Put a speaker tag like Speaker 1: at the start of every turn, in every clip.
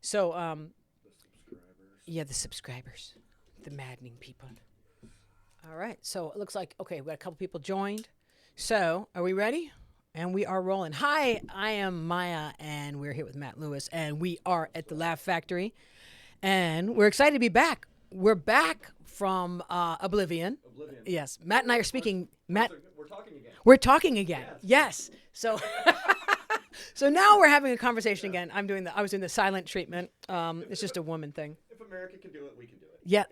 Speaker 1: So,
Speaker 2: The subscribers.
Speaker 1: yeah, the subscribers, the maddening people. All right. So it looks like, okay, we got a couple people joined. So are we ready? And we are rolling. Hi, I am Maija, and we're here with Matt Lewis, and we are at the Laugh Factory, and we're excited to be back. We're back from Oblivion.
Speaker 2: Oblivion.
Speaker 1: Yes, Matt and I are speaking. Matt,
Speaker 2: We're talking again.
Speaker 1: we're talking again.
Speaker 2: Yes.
Speaker 1: Yes. So, so now we're having a conversation again. I was doing the silent treatment. It's just a woman thing.
Speaker 2: If America can do it, we can do it.
Speaker 1: Yeah.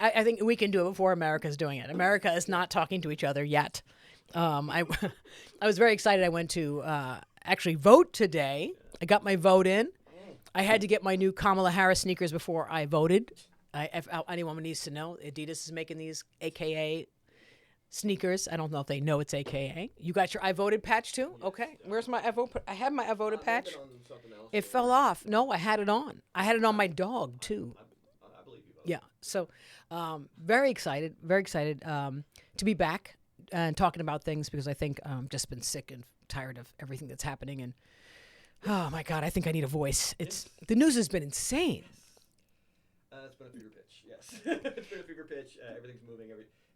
Speaker 1: I think we can do it before America's doing it. America is not talking to each other yet. I was very excited. I went to actually vote today. I got my vote in. I had to get my new Kamala Harris sneakers before I voted. If anyone needs to know, Adidas is making these AKA sneakers. I don't know if they know it's AKA. You got your I voted patch too? Okay. Where's my I vote? I had my I voted patch.
Speaker 2: On something else.
Speaker 1: It fell off. No, I had it on. I had it on my dog too.
Speaker 2: I believe you.
Speaker 1: Yeah. So, very excited to be back and talking about things because I think I've just been sick and tired of everything that's happening. And oh my God, I think I need a voice. The news has been insane.
Speaker 2: It's been a fever pitch. Yes, it's been a fever pitch. Everything's moving.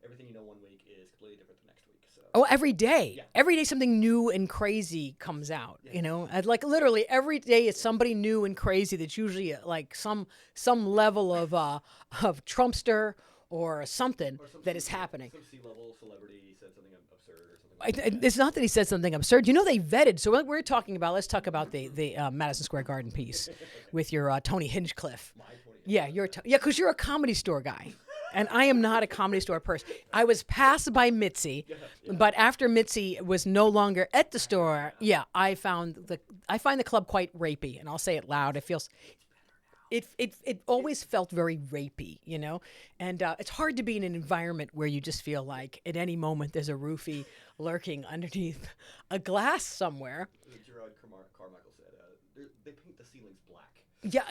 Speaker 2: Everything you know one week is completely different the next week. So.
Speaker 1: Oh, every day.
Speaker 2: Yeah.
Speaker 1: Every day something new and crazy comes out, you know? Like literally every day it's somebody new and crazy that's usually like some level of Trumpster or something that is happening.
Speaker 2: Some C-level celebrity said something absurd or something.
Speaker 1: It's not that he said something absurd. You know, they vetted. So what we're talking about, let's talk about the Madison Square Garden piece with your Tony Hinchcliffe. Yeah, because you're a Comedy Store guy. And I am not a Comedy Store person. I was passed by Mitzi, but after Mitzi was no longer at the store, I find the club quite rapey, and I'll say it loud. It always felt very rapey, you know, and it's hard to be in an environment where you just feel like at any moment there's a roofie lurking underneath a glass somewhere.
Speaker 2: Gerard Carmichael said they paint the ceilings black.
Speaker 1: Yeah,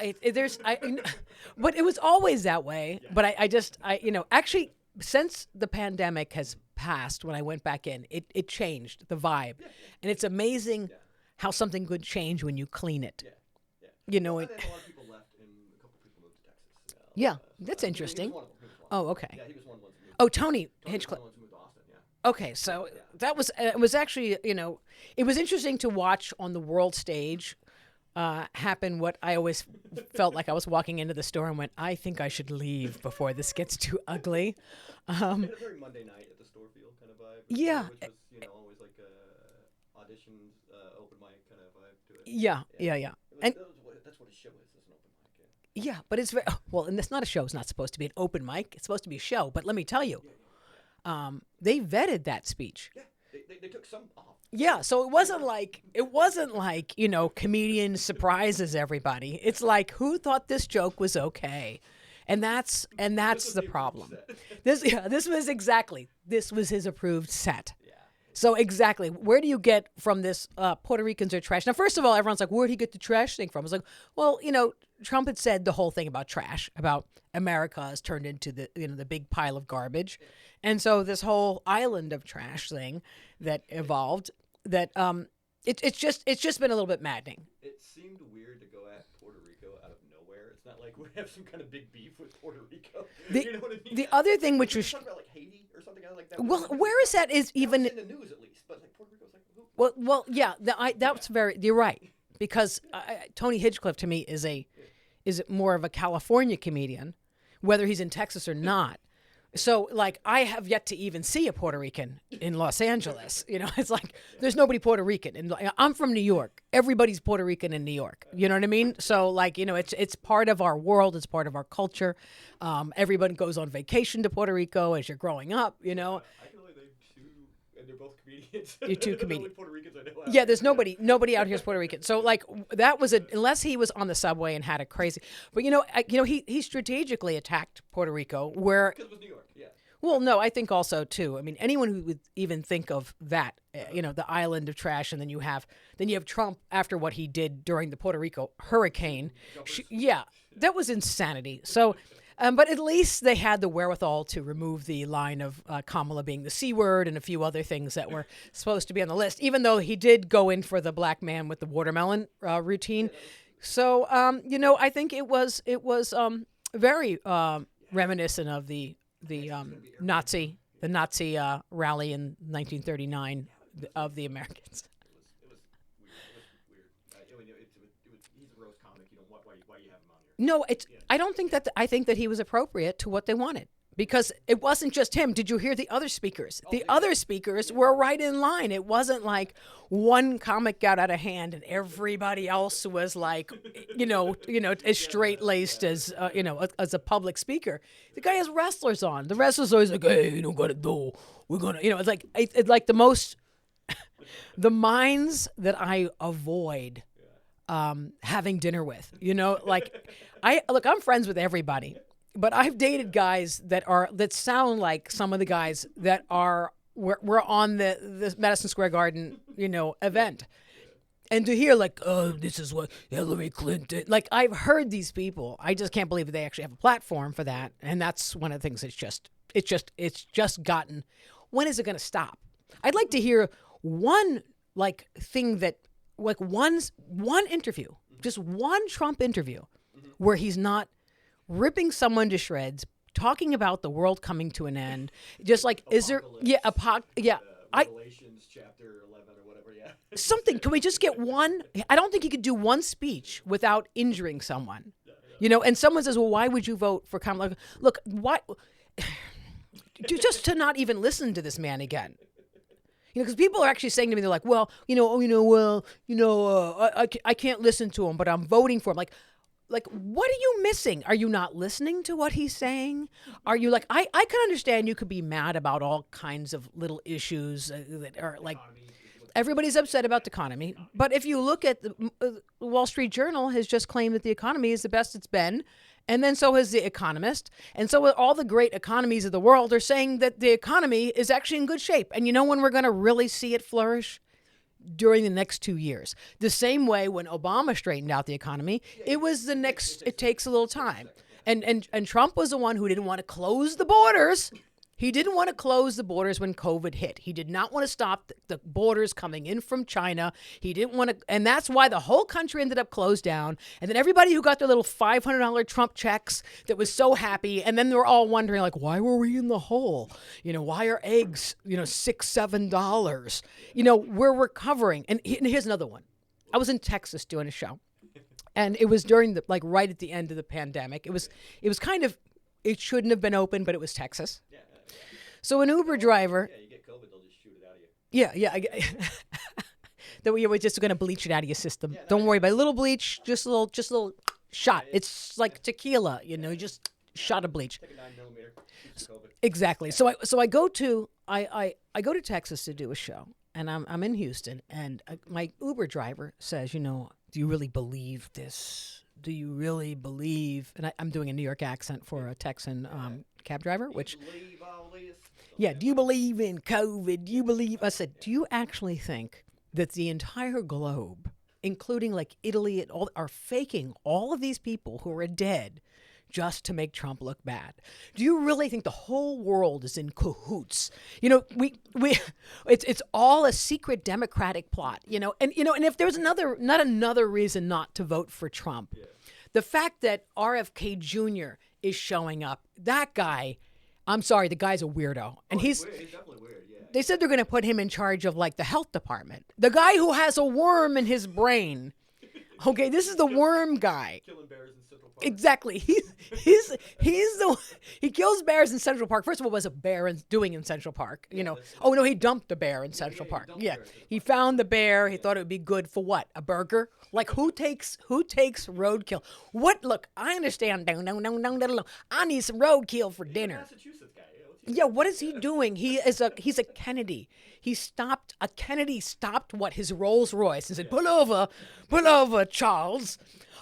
Speaker 1: but it was always that way. Yeah. But I actually, since the pandemic has passed, when I went back in, it changed the vibe, and it's amazing how something could change when you clean it.
Speaker 2: Yeah.
Speaker 1: You know,
Speaker 2: well, and then a lot of people left, and a couple people moved to Texas.
Speaker 1: Yeah, that's interesting.
Speaker 2: He was one of them.
Speaker 1: Oh, okay.
Speaker 2: Yeah, he was one of the ones that moved.
Speaker 1: Oh, Tony
Speaker 2: Hinchcliffe.
Speaker 1: Hinchcliffe.
Speaker 2: One of the ones who moved to Austin. Yeah.
Speaker 1: Okay, so that was it was actually, it was interesting to watch on the world stage happen what I always felt like I was walking into the store and went, I think I should leave before this gets too ugly.
Speaker 2: It had a very Monday night at the store feel kind of vibe.
Speaker 1: Yeah.
Speaker 2: Which was, always like auditions, open mic kind of vibe to it.
Speaker 1: Yeah. And
Speaker 2: that's what a show is an open mic.
Speaker 1: Yeah, but it's very, well, and it's not a show. It's not supposed to be an open mic. It's supposed to be a show. But let me tell you, they vetted that speech.
Speaker 2: Yeah, they took some off.
Speaker 1: Yeah, so it wasn't like comedian surprises everybody. It's like, who thought this joke was okay? And that's the problem. This was his approved set. Yeah. So exactly, where do you get from this Puerto Ricans are trash? Now, first of all, everyone's like, where'd he get the trash thing from? I was like, well, Trump had said the whole thing about trash, about America has turned into the big pile of garbage. And so this whole island of trash thing that evolved, that it's just been a little bit maddening.
Speaker 2: It seemed weird to go at Puerto Rico out of nowhere. It's not like we have some kind of big beef with Puerto Rico. You know what I mean?
Speaker 1: The other thing which was
Speaker 2: talking about like Haiti or something like that.
Speaker 1: Well, where is that? Is even
Speaker 2: in the news at least, but like Puerto Rico's like who?
Speaker 1: Well, yeah. That's very. You're right, because Tony Hinchcliffe to me is more of a California comedian, whether he's in Texas or not. So, like, I have yet to even see a Puerto Rican in Los Angeles. It's like there's nobody Puerto Rican, and I'm from New York. Everybody's Puerto Rican in New York. You know what I mean? So, like, it's part of our world. It's part of our culture. Everybody goes on vacation to Puerto Rico as you're growing up.
Speaker 2: I can only name two, and they're both comedians.
Speaker 1: You're two comedians.
Speaker 2: Puerto Ricans I know.
Speaker 1: Yeah, there's nobody out here is Puerto Rican. So like that was unless he was on the subway and had a crazy. But he strategically attacked Puerto Rico where.
Speaker 2: Because it was New York. Yeah.
Speaker 1: Well, no, I think also too. I mean, anyone who would even think of that, the island of trash, and then you have Trump after what he did during the Puerto Rico hurricane. That was insanity. So. But at least they had the wherewithal to remove the line of Kamala being the C word and a few other things that were supposed to be on the list, even though he did go in for the black man with the watermelon routine. So, I think it was very reminiscent of the Nazi rally in 1939 of the Americans.
Speaker 2: It was weird. He's a roast comic. Why do you have him on here?
Speaker 1: No, I don't think that. I think that he was appropriate to what they wanted. Because it wasn't just him. Did you hear the other speakers? The other speakers were right in line. It wasn't like one comic got out of hand and everybody else was like, as straight laced as as a public speaker. The guy has wrestlers on. The wrestlers always like, hey, you don't gotta do. We're gonna, it's like the most, the minds that I avoid having dinner with. I'm friends with everybody. But I've dated guys that sound like some of the guys that were on the Madison Square Garden, event. And to hear like, oh, this is what Hillary Clinton, like I've heard these people. I just can't believe that they actually have a platform for that. And that's one of the things it's just gotten. When is it going to stop? I'd like to hear one thing that one interview, just one Trump interview where he's not ripping someone to shreds, talking about the world coming to an end, just like
Speaker 2: Revelations chapter 11 or whatever. Yeah.
Speaker 1: Something. Can we just get one? I don't think he could do one speech without injuring someone. And someone says, "Well, why would you vote for Kamala?" Look, why? Just to not even listen to this man again. Because people are actually saying to me, they're like, "Well, I can't listen to him, but I'm voting for him." Like, what are you missing? Are you not listening to what he's saying? Are you I can understand you could be mad about all kinds of little issues that are like, everybody's upset about the economy. But if you look at the Wall Street Journal has just claimed that the economy is the best it's been. And then so has The Economist. And so all the great economies of the world are saying that the economy is actually in good shape. And you know when we're going to really see it flourish? During the next 2 years. The same way when Obama straightened out the economy, it takes a little time. And Trump was the one who didn't want to close the borders. He didn't want to close the borders when COVID hit. He did not want to stop the borders coming in from China. He didn't want to, and that's why the whole country ended up closed down. And then everybody who got their little $500 Trump checks that was so happy, and then they were all wondering, like, why were we in the hole? Why are eggs, $6, $7? We're recovering. And here's another one. I was in Texas doing a show, and it was during right at the end of the pandemic. It was kind of, it shouldn't have been open, but it was Texas. So an Uber driver.
Speaker 2: Yeah, you get COVID, they'll just shoot it out of you.
Speaker 1: Yeah. That we're just going to bleach it out of your system. Don't worry about a little bleach, just a little shot. It's like tequila, just shot of bleach.
Speaker 2: Take a 9mm. COVID.
Speaker 1: Exactly. So I go to Texas to do a show, and I'm in Houston, and my Uber driver says, do you really believe this? Do you really believe? And I'm doing a New York accent for a Texan cab driver, which.
Speaker 2: Believe all this?
Speaker 1: Yeah, do you believe in COVID? Do you believe? I said, do you actually think that the entire globe, including like Italy and all, are faking all of these people who are dead just to make Trump look bad? Do you really think the whole world is in cahoots? It's all a secret Democratic plot, and if there's not another reason not to vote for Trump, the fact that RFK Jr. is showing up, that guy, I'm sorry, the guy's a weirdo. And he's
Speaker 2: definitely weird, yeah.
Speaker 1: They said they're going to put him in charge of the health department. The guy who has a worm in his brain. Okay, this is the worm guy.
Speaker 2: Killing bears in Central Park.
Speaker 1: Exactly. He kills bears in Central Park. First of all, what was a bear doing in Central Park? Oh no, he dumped a bear in Central Park. Yeah, he found the bear. He thought it would be good for what? A burger? Like who takes roadkill? What? Look, I understand. No. I need some roadkill for dinner.
Speaker 2: Massachusetts guy.
Speaker 1: Yeah, what is he doing? He's a Kennedy. Kennedy stopped his Rolls Royce and said, "Pull over, Charles.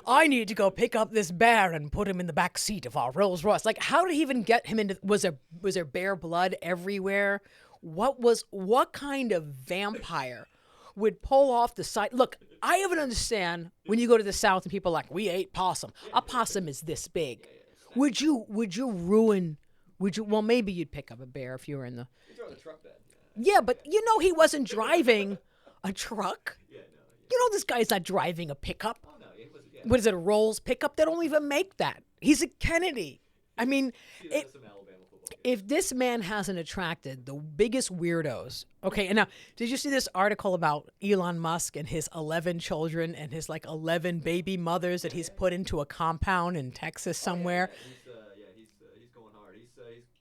Speaker 1: I need to go pick up this bear and put him in the back seat of our Rolls Royce." Like, how did he even get him into? Was there bear blood everywhere? What kind of vampire would pull off the side? Look, I even understand when you go to the South and people are like, "We ate possum." A possum is this big. Would you ruin? Well, maybe you'd pick up a bear if you were in the.
Speaker 2: You throw in the truck bed.
Speaker 1: Yeah, but he wasn't driving a truck.
Speaker 2: Yeah, no.
Speaker 1: This guy's not driving a pickup.
Speaker 2: Oh no, he was. Yeah.
Speaker 1: what is it, a Rolls pickup? They don't even make that. He's a Kennedy. I mean,
Speaker 2: See, that's some Alabama football game.
Speaker 1: if this man hasn't attracted the biggest weirdos, okay, and now, did you see this article about Elon Musk and his 11 children and his like 11 baby mothers that he's put into a compound in Texas somewhere?
Speaker 2: He's going hard. He's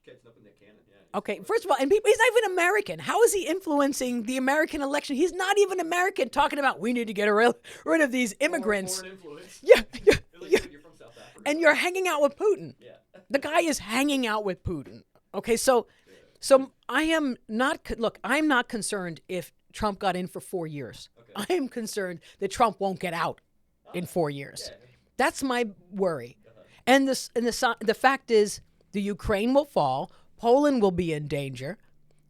Speaker 2: catching up in that cannon. Yeah.
Speaker 1: Okay, first of all, and people, he's not even American. How is he influencing the American election? He's not even American, talking about we need to get rid of these immigrants.
Speaker 2: Foreign influence.
Speaker 1: Yeah,
Speaker 2: You're from South Africa.
Speaker 1: and you're hanging out with Putin.
Speaker 2: Yeah.
Speaker 1: The guy is hanging out with Putin. Okay, so I am not, look, I'm not concerned if Trump got in for 4 years.
Speaker 2: Okay.
Speaker 1: I am concerned that Trump won't get out in 4 years.
Speaker 2: Yeah.
Speaker 1: That's my worry. And the fact is, the Ukraine will fall. Poland will be in danger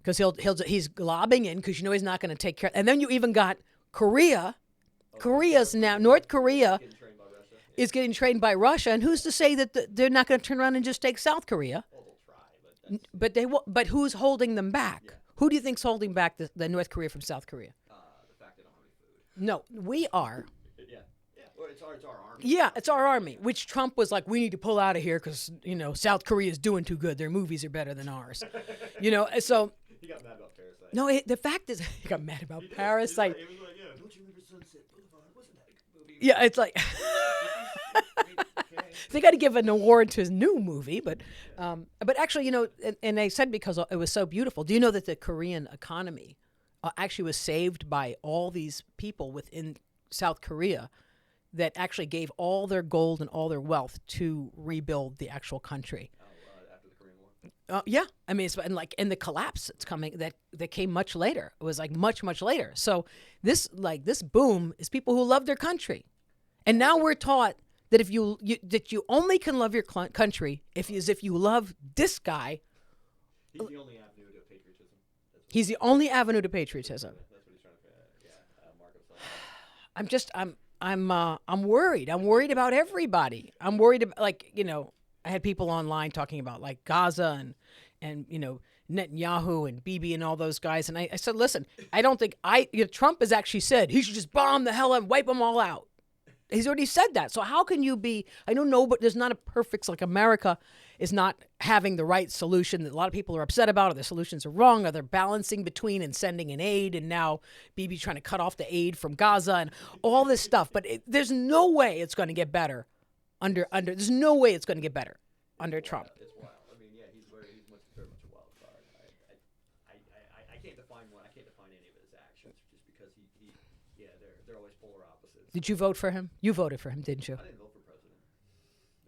Speaker 1: because he's globbing in because he's not going to take care. And then you even got Korea. Korea's now, North Korea
Speaker 2: Getting trained by Russia.
Speaker 1: is getting trained by Russia. And who's to say that they're not going to turn around and just take South Korea?
Speaker 2: Well, they'll try, but that's,
Speaker 1: But they will. But who's holding them back? Who do you think's holding back the North Korea from South Korea?
Speaker 2: the fact they don't have any food.
Speaker 1: No, we are.
Speaker 2: Yeah. Well, it's our army.
Speaker 1: Yeah, it's our army, which Trump was like, we need to pull out of here because, South Korea is doing too good. Their movies are better than ours. So,
Speaker 2: He got mad about Parasite.
Speaker 1: no, the fact is, he got mad about Parasite.
Speaker 2: He was like, yeah, don't you remember Sunset Boulevard? Wasn't that a good movie?
Speaker 1: Yeah, it's like,
Speaker 2: Okay.
Speaker 1: they got to give an award to his new movie. But actually, and they said because it was so beautiful. Do you know that the Korean economy actually was saved by all these people within South Korea that actually gave all their gold and all their wealth to rebuild the actual country.
Speaker 2: After the Korean War.
Speaker 1: Yeah, I mean, and the collapse it's coming that came much later. It was like much later. So this boom is people who love their country, and now we're taught that if you only can love your country if you love this guy.
Speaker 2: He's the only avenue to patriotism.
Speaker 1: He's the only avenue to patriotism.
Speaker 2: That's what he's trying to mark himself.
Speaker 1: I'm worried. I'm worried about everybody. I'm worried about, I had people online talking about like Gaza and Netanyahu and Bibi and all those guys. And I said, listen, I don't think Trump has actually said he should just bomb the hell and wipe them all out. He's already said that. So how can you be, I don't know, but there's not a perfect, like America is not having the right solution that a lot of people are upset about, or the solutions are wrong, or they're balancing between and sending an aid, and now Bibi trying to cut off the aid from Gaza and all this stuff. But there's no way it's going to get better there's no way it's going to get better under Trump.
Speaker 2: It's wild. I mean, yeah, he's very much a wild card. I can't define one. I can't define any of his actions just because they're always polar opposites.
Speaker 1: Did you vote for him? You voted for him, didn't you?
Speaker 2: I didn't vote for president.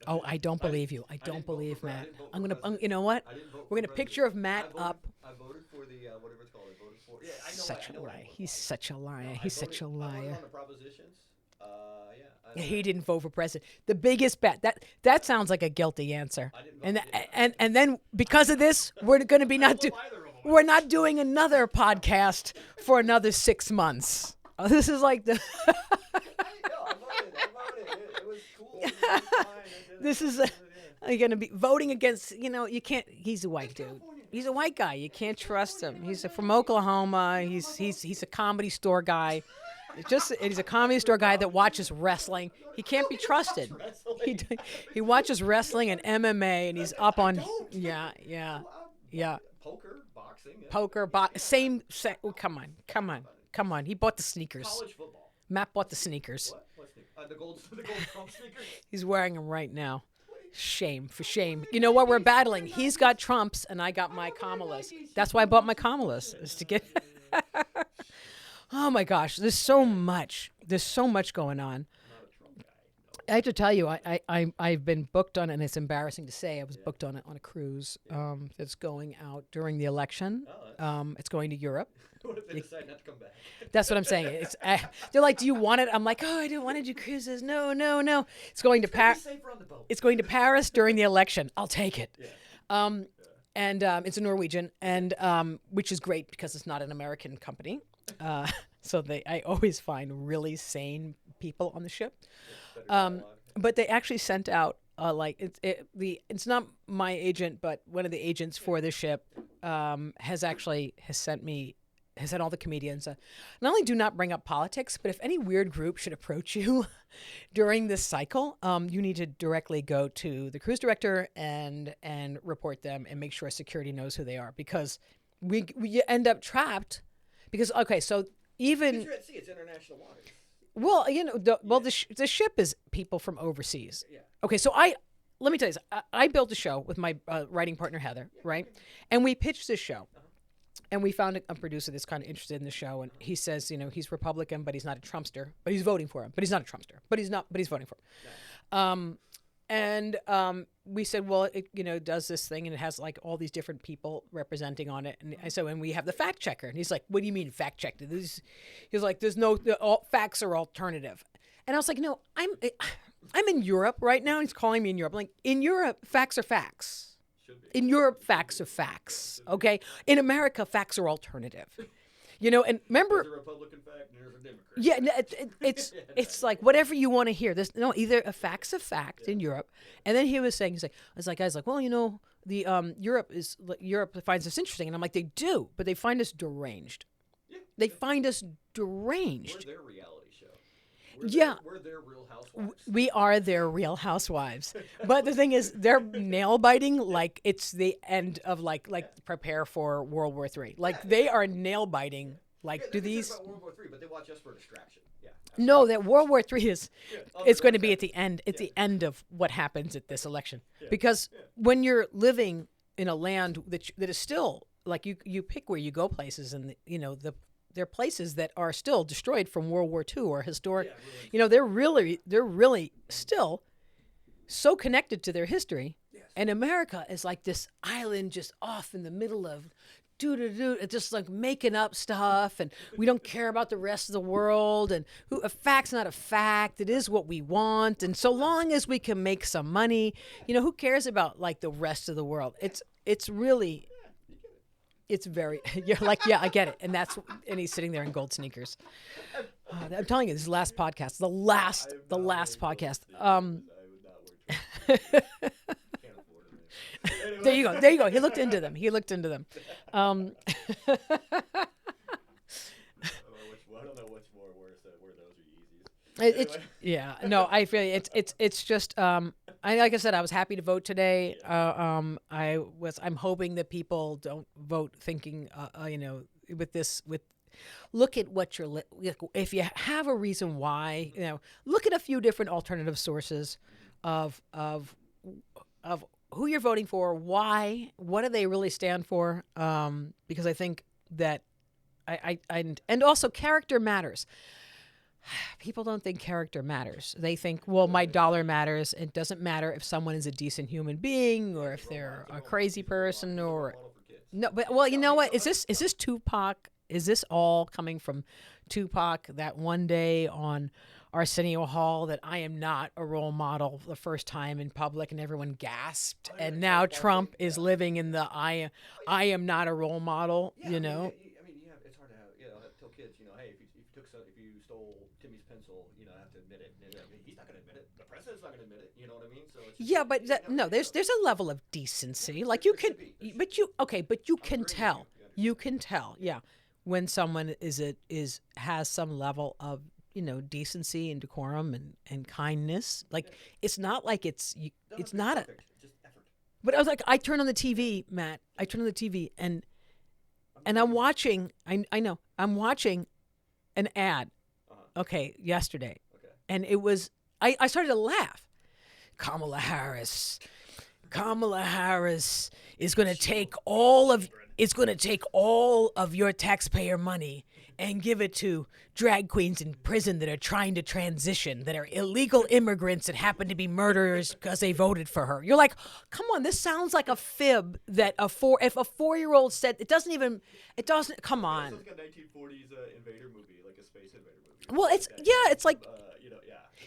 Speaker 1: Oh, I don't believe you. I don't believe
Speaker 2: I
Speaker 1: Matt.
Speaker 2: didn't vote
Speaker 1: I'm
Speaker 2: for
Speaker 1: gonna.
Speaker 2: president.
Speaker 1: You know what?
Speaker 2: I didn't vote
Speaker 1: We're gonna
Speaker 2: for
Speaker 1: picture of
Speaker 2: president.
Speaker 1: Matt up.
Speaker 2: I voted for the whatever it's called. I voted for. Yeah, I know.
Speaker 1: Such
Speaker 2: I
Speaker 1: a
Speaker 2: know what
Speaker 1: liar.
Speaker 2: it was
Speaker 1: He's
Speaker 2: like.
Speaker 1: such a liar.
Speaker 2: No, I
Speaker 1: He's such a
Speaker 2: voted- I voted
Speaker 1: liar.
Speaker 2: on the propositions.
Speaker 1: He didn't vote for president. The biggest bet. That sounds like a guilty answer.
Speaker 2: I didn't
Speaker 1: And
Speaker 2: vote for
Speaker 1: and then because of this, we're going to be we're not doing another podcast for another 6 months. This is like the.
Speaker 2: I voted. It was cool. It was fine.
Speaker 1: This is you're going to be voting against. You can't. He's a white dude. He's a white guy. You can't trust him. He's from Oklahoma. He's a comedy store guy. He's a comedy store guy that watches wrestling. He can't be trusted. He watches wrestling and MMA, and he's up on yeah.
Speaker 2: Poker, boxing.
Speaker 1: Same. Oh, come on. He bought the sneakers.
Speaker 2: College football.
Speaker 1: Matt bought the sneakers.
Speaker 2: What sneakers? The gold Trump sneakers.
Speaker 1: He's wearing them right now. Shame for shame. You know what? We're battling. He's got Trumps, and I got my Kamalas. That's why I bought my Kamalas, is to get. Oh my gosh, there's so much going on. I have to tell you, I've been booked on, and it's embarrassing to say, I was booked on a cruise that's going out during the election. It's going to Europe.
Speaker 2: What if they decide not to come back?
Speaker 1: That's what I'm saying. They're like, do you want it? I'm like, oh, I don't want to do cruises. No. It's going to Paris.
Speaker 2: Safer on the boat.
Speaker 1: It's going to Paris during the election. I'll take it.
Speaker 2: Yeah.
Speaker 1: And it's a Norwegian, and which is great because it's not an American company. So I always find really sane people on the ship. But they actually sent out it's not my agent, but one of the agents for the ship has sent me has had all the comedians. Not only do not bring up politics, but if any weird group should approach you during this cycle, you need to directly go to the cruise director and report them and make sure security knows who they are, because we end up trapped. Because okay, so even
Speaker 2: You're at sea. It's international waters.
Speaker 1: well, the ship is people from overseas.
Speaker 2: Yeah.
Speaker 1: Okay, so let me tell you this. I built a show with my writing partner Heather, right? And we pitched this show. And we found a producer that's kind of interested in the show, and he says, he's Republican, but he's not a Trumpster, but he's voting for him. But he's not a Trumpster, but he's voting for him. We said, well, it does this thing, and it has like all these different people representing on it. And we have the fact checker, and he's like, what do you mean fact checked? He's like, all facts are alternative. And I was like, no, I'm in Europe right now. He's calling me in Europe. Like, in Europe, facts are facts. In Europe, facts are facts. Okay. In America, facts are alternative. And remember,
Speaker 2: There's a Republican fact and there's a Democrat.
Speaker 1: Yeah, it's like whatever you want to hear. There's either a fact's a fact in Europe, and then he was saying, guys, well, the Europe finds this interesting, and I'm like, they do, but they find us deranged.
Speaker 2: Yeah.
Speaker 1: They find us deranged.
Speaker 2: We're their reality show. We're their Real Housewives.
Speaker 1: We are their Real Housewives. But the thing is, they're nail biting like it's the end of like prepare for World War III. Like they are nail biting. Like do these?
Speaker 2: About World War III, but they watch us for distraction. Yeah.
Speaker 1: No, that World War III is it's going to be at the end. It's the end of what happens at this election. Because when you're living in a land that is still like you pick where you go places, and there are places that are still destroyed from World War II or historic. Yeah, really. They're really still so connected to their history. Yes. And America is like this island just off in the middle of it's just like making up stuff, and we don't care about the rest of the world, and a fact's not a fact. It is what we want, and so long as we can make some money, who cares about like the rest of the world? It's really. It's very, you're like, yeah, I get it. And he's sitting there in gold sneakers. I'm telling you, this is the last podcast. The last podcast. There you go. He looked into them.
Speaker 2: I don't know which more where those are Yeezys.
Speaker 1: Yeah, no, I feel it's just, like I said, I was happy to vote today. I'm hoping that people don't vote thinking, look at what if you have a reason why, look at a few different alternative sources of who you're voting for, why, what do they really stand for? Because I think that and also character matters. People don't think character matters. They think, well, my dollar matters. It doesn't matter if someone is a decent human being or if they're a crazy person or no. But well, you know what? Is this Tupac? Is this all coming from Tupac? That one day on Arsenio Hall, that I am not a role model the first time in public, and everyone gasped. And now Trump is living in the I am not a role model.
Speaker 2: It's hard to have tell kids, hey, if you stole Timmy's pencil, I have to admit it. And he's not going to admit it. The president's not going to admit it. You know what I mean? So it's
Speaker 1: yeah, but no, there's a level of decency. Like you can, but you can tell. You can tell, yeah, when someone has some level of decency and decorum and kindness. Like it's not like it's not
Speaker 2: just effort.
Speaker 1: But I was like, I turn on the TV, Matt. I turn on the TV and I'm watching. I know I'm watching an ad. Okay, yesterday, and it was I started to laugh. Kamala Harris is going to take all of your taxpayer money and give it to drag queens in prison that are trying to transition, that are illegal immigrants that happen to be murderers because they voted for her. You're like, come on, this sounds like a fib that if a 4-year-old said, it doesn't, come on.
Speaker 2: It's like a 1940s invader movie, like a space invader movie.
Speaker 1: Well, it's like,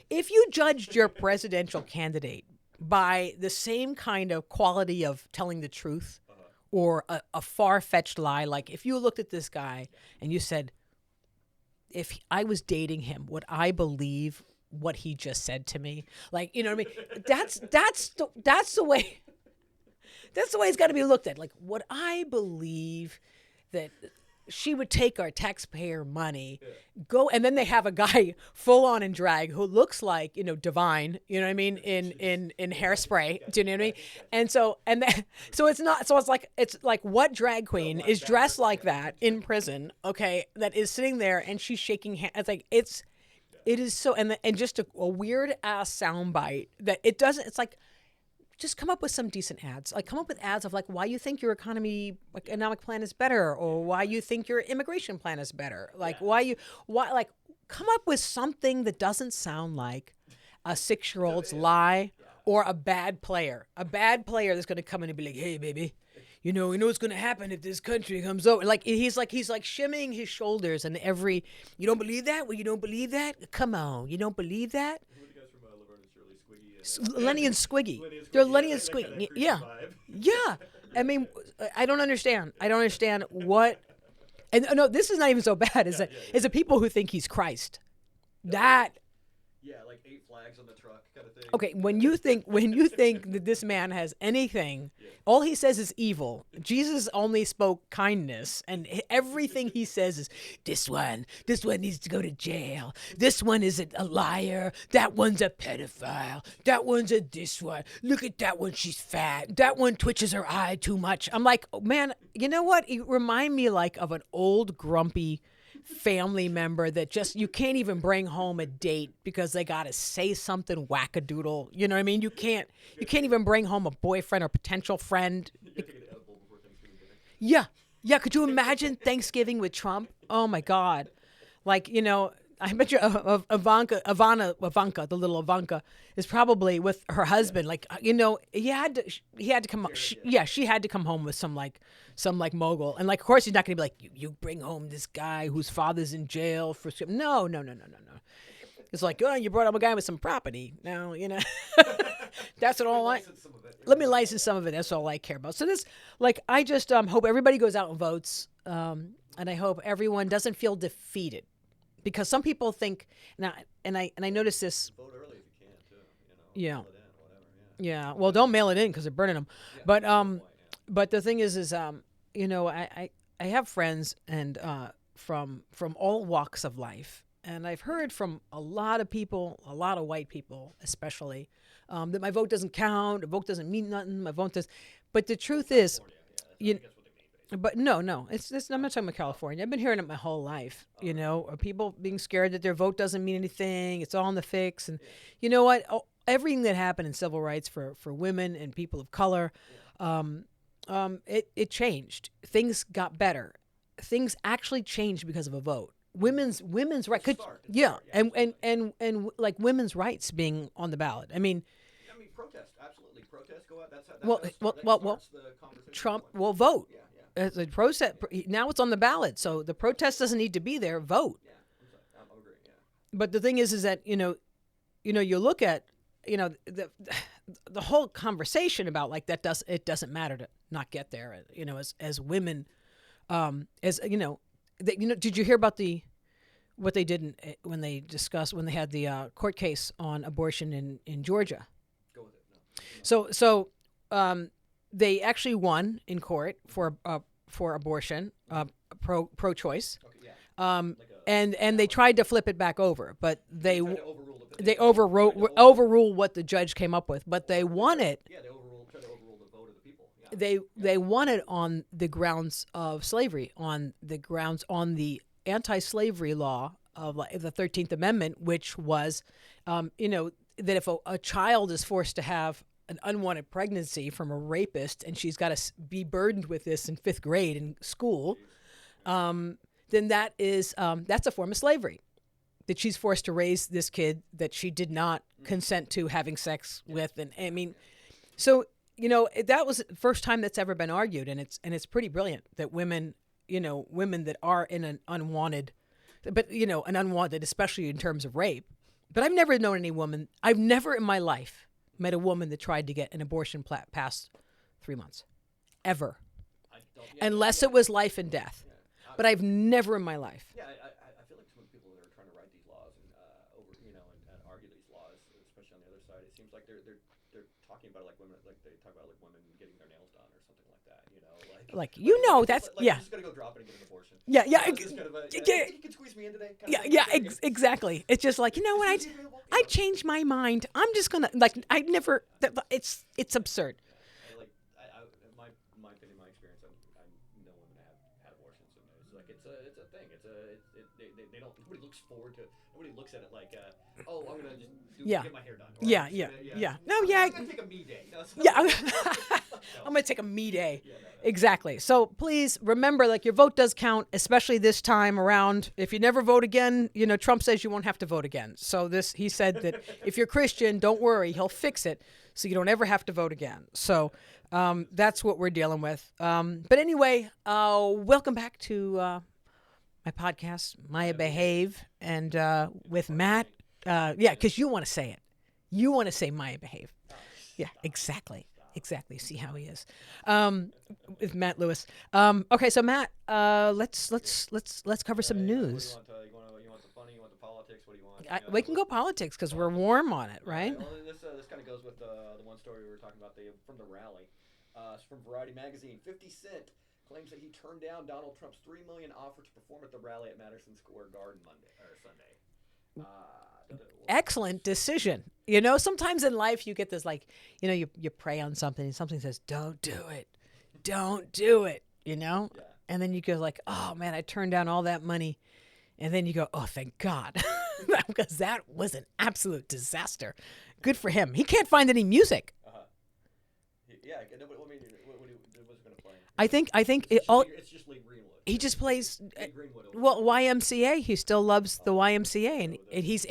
Speaker 1: if you judged your presidential candidate by the same kind of quality of telling the truth or a far-fetched lie, like if you looked at this guy and you said, if I was dating him, would I believe what he just said to me? Like, you know what I mean? That's the way it's got to be looked at. Like, would I believe that she would take our taxpayer money, go, and then they have a guy full on in drag who looks like, Divine, you know what I mean, in Hairspray, do you know what I mean? And so so it's like what drag queen is dressed like that in prison, okay, that is sitting there and she's shaking hands. It's like it is so, and just a weird ass soundbite that it doesn't. It's like, just come up with some decent ads. Like, come up with ads of like why you think your economic plan is better, or why you think your immigration plan is better. Like why come up with something that doesn't sound like a 6-year-old's lie or a bad player. A bad player that's going to come in and be like, "Hey, baby, you know what's going to happen if this country comes over." Like he's like shimmying his shoulders and you don't believe that? Well, you don't believe that? Come on, you don't believe that? Lenny and Squiggy. They're Lenny and Squiggy. Yeah. Yeah. I mean, I don't understand. I don't understand what. And no, this is not even so bad. Is the people who think he's Christ. That.
Speaker 2: Yeah, like 8 flags on the truck kind of thing.
Speaker 1: Okay, when you think that this man has anything, all he says is evil. Jesus only spoke kindness, and everything he says is this one needs to go to jail. This one is a liar. That one's a pedophile. That one's a this one. Look at that one, she's fat. That one twitches her eye too much. I'm like, oh, man, you know what? You remind me like of an old grumpy family member that just you can't even bring home a date because they got to say something wackadoodle. You know what I mean? You can't even bring home a boyfriend or potential friend. Yeah. Could you imagine Thanksgiving with Trump? Oh my God. Like, I bet you Ivanka, the little Ivanka, is probably with her husband. Like, he had to come. She had to come home with some mogul, and like, of course, he's not going to be like, you bring home this guy whose father's in jail for. No. It's like, oh, you brought up a guy with some property. Now, that's what all I. Let me license some of it. That's all I care about. So this, like, I just hope everybody goes out and votes, and I hope everyone doesn't feel defeated. Because some people think, and I notice this.
Speaker 2: Vote early if you can too.
Speaker 1: Yeah.
Speaker 2: Mail it in, whatever,
Speaker 1: Yeah. Well, don't mail it in because they're burning them.
Speaker 2: Yeah,
Speaker 1: But the thing is I have friends and from all walks of life, and I've heard from a lot of people, a lot of white people especially, that my vote doesn't count, the vote doesn't mean nothing, my vote does. But the truth is, but no, it's I'm not talking about California. I've been hearing it my whole life. People being scared that their vote doesn't mean anything. It's all in the fix. And you know what? Everything that happened in civil rights for women and people of color, it changed. Things got better. Things actually changed because of a vote. Women's right could and like women's rights being on the ballot. I mean,
Speaker 2: protest, absolutely. Protest, go out. That's the conversation.
Speaker 1: Trump will vote. As a protest, now it's on the ballot, so the protest doesn't need to be there. Vote.
Speaker 2: Yeah, I'm agreeing. Yeah.
Speaker 1: But the thing is that you look at the whole conversation about like it doesn't matter to not get there. As women, did you hear about what they did when they had the court case on abortion in Georgia?
Speaker 2: Go with it. No.
Speaker 1: So they actually won in court for abortion, pro-choice, and they tried to flip it back over, but they overruled what the judge came up with. But they won it.
Speaker 2: Yeah, they tried to overrule the vote of the people. Yeah.
Speaker 1: They won it on the grounds of slavery, on the anti-slavery law of the 13th Amendment, which was, that if a child is forced to have an unwanted pregnancy from a rapist and she's got to be burdened with this in 5th grade in school, then that's a form of slavery, that she's forced to raise this kid that she did not consent to having sex with. And I mean, so, that was the first time that's ever been argued. And it's pretty brilliant that women that are in an unwanted, especially in terms of rape. But I've never known I've never in my life met a woman that tried to get an abortion past 3 months, ever, unless it was life and death. Yeah. But I've never in my life.
Speaker 2: Yeah, I feel like some of the people that are trying to write these laws and and argue these laws, especially on the other side, it seems like they're talking about it like women, like they talk about like women getting their nails done or something like that. You know,
Speaker 1: Like, you know, that's
Speaker 2: like
Speaker 1: yeah.
Speaker 2: I'm just gonna go drop it and get an abortion.
Speaker 1: Yeah, yeah,
Speaker 2: I'm just kind of a,
Speaker 1: yeah,
Speaker 2: you can squeeze me in today. Kind
Speaker 1: yeah,
Speaker 2: of thing.
Speaker 1: yeah,
Speaker 2: Like,
Speaker 1: exactly. It's just like, you know what,
Speaker 2: is he available?
Speaker 1: I changed my mind. I'm just gonna like I never. It's absurd.
Speaker 2: My opinion, my experience. I know women that have had abortions, and it's like it's a thing. They don't. Nobody looks forward to. Nobody looks at it like, oh, I'm gonna just
Speaker 1: Yeah.
Speaker 2: get my hair done. Or
Speaker 1: Yeah,
Speaker 2: I'm just
Speaker 1: yeah,
Speaker 2: gonna,
Speaker 1: yeah. No,
Speaker 2: I'm
Speaker 1: yeah.
Speaker 2: gonna take a me day. No, so
Speaker 1: Yeah,
Speaker 2: no.
Speaker 1: I'm gonna take a me day.
Speaker 2: Yeah, no.
Speaker 1: Exactly. So please remember, like, your vote does count, especially this time around. If you never vote again, you know, Trump says you won't have to vote again. So he said that if you're Christian, don't worry, he'll fix it so you don't ever have to vote again. So that's what we're dealing with. But anyway, welcome back to my podcast, Maija Behave, and with Matt. Yeah, because you want to say it. You want to say Maija Behave. Yeah, exactly. Exactly. See how he is. With Matt Lewis. Okay, so Matt, let's cover some news.
Speaker 2: You want the funny? You want the politics? What do you want?
Speaker 1: We can go politics because we're warm on it, right?
Speaker 2: Well, this kind of goes with the one story we were talking about from the rally. It's from Variety magazine. 50 Cent claims that he turned down Donald Trump's $3 million offer to perform at the rally at Madison Square Garden Sunday.
Speaker 1: Excellent decision. You know, sometimes in life you get this, like, you know, you pray on something and something says, don't do it. Don't do it, you know?
Speaker 2: Yeah.
Speaker 1: And then you go like, oh, man, I turned down all that money. And then you go, oh, thank God. Because that was an absolute disaster. Good for him. He can't find any music.
Speaker 2: Yeah, what was it going to play?
Speaker 1: I think
Speaker 2: it's just Lee Greenwood.
Speaker 1: He just plays
Speaker 2: Lee Greenwood
Speaker 1: YMCA. He still loves the YMCA, and he's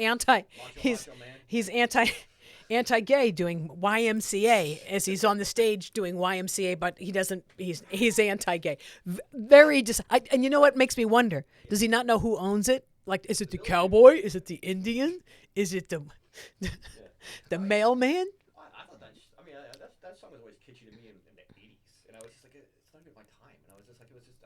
Speaker 1: anti-gay doing YMCA as he's on the stage doing YMCA, but he doesn't. He's anti-gay. And you know what makes me wonder? Does he not know who owns it? Like, is it the cowboy? Is it the Indian? Is it the mailman?
Speaker 2: I thought that song was always kitschy to me in the 80s, and I was just like, it's not even my time, and I was just like, it was just,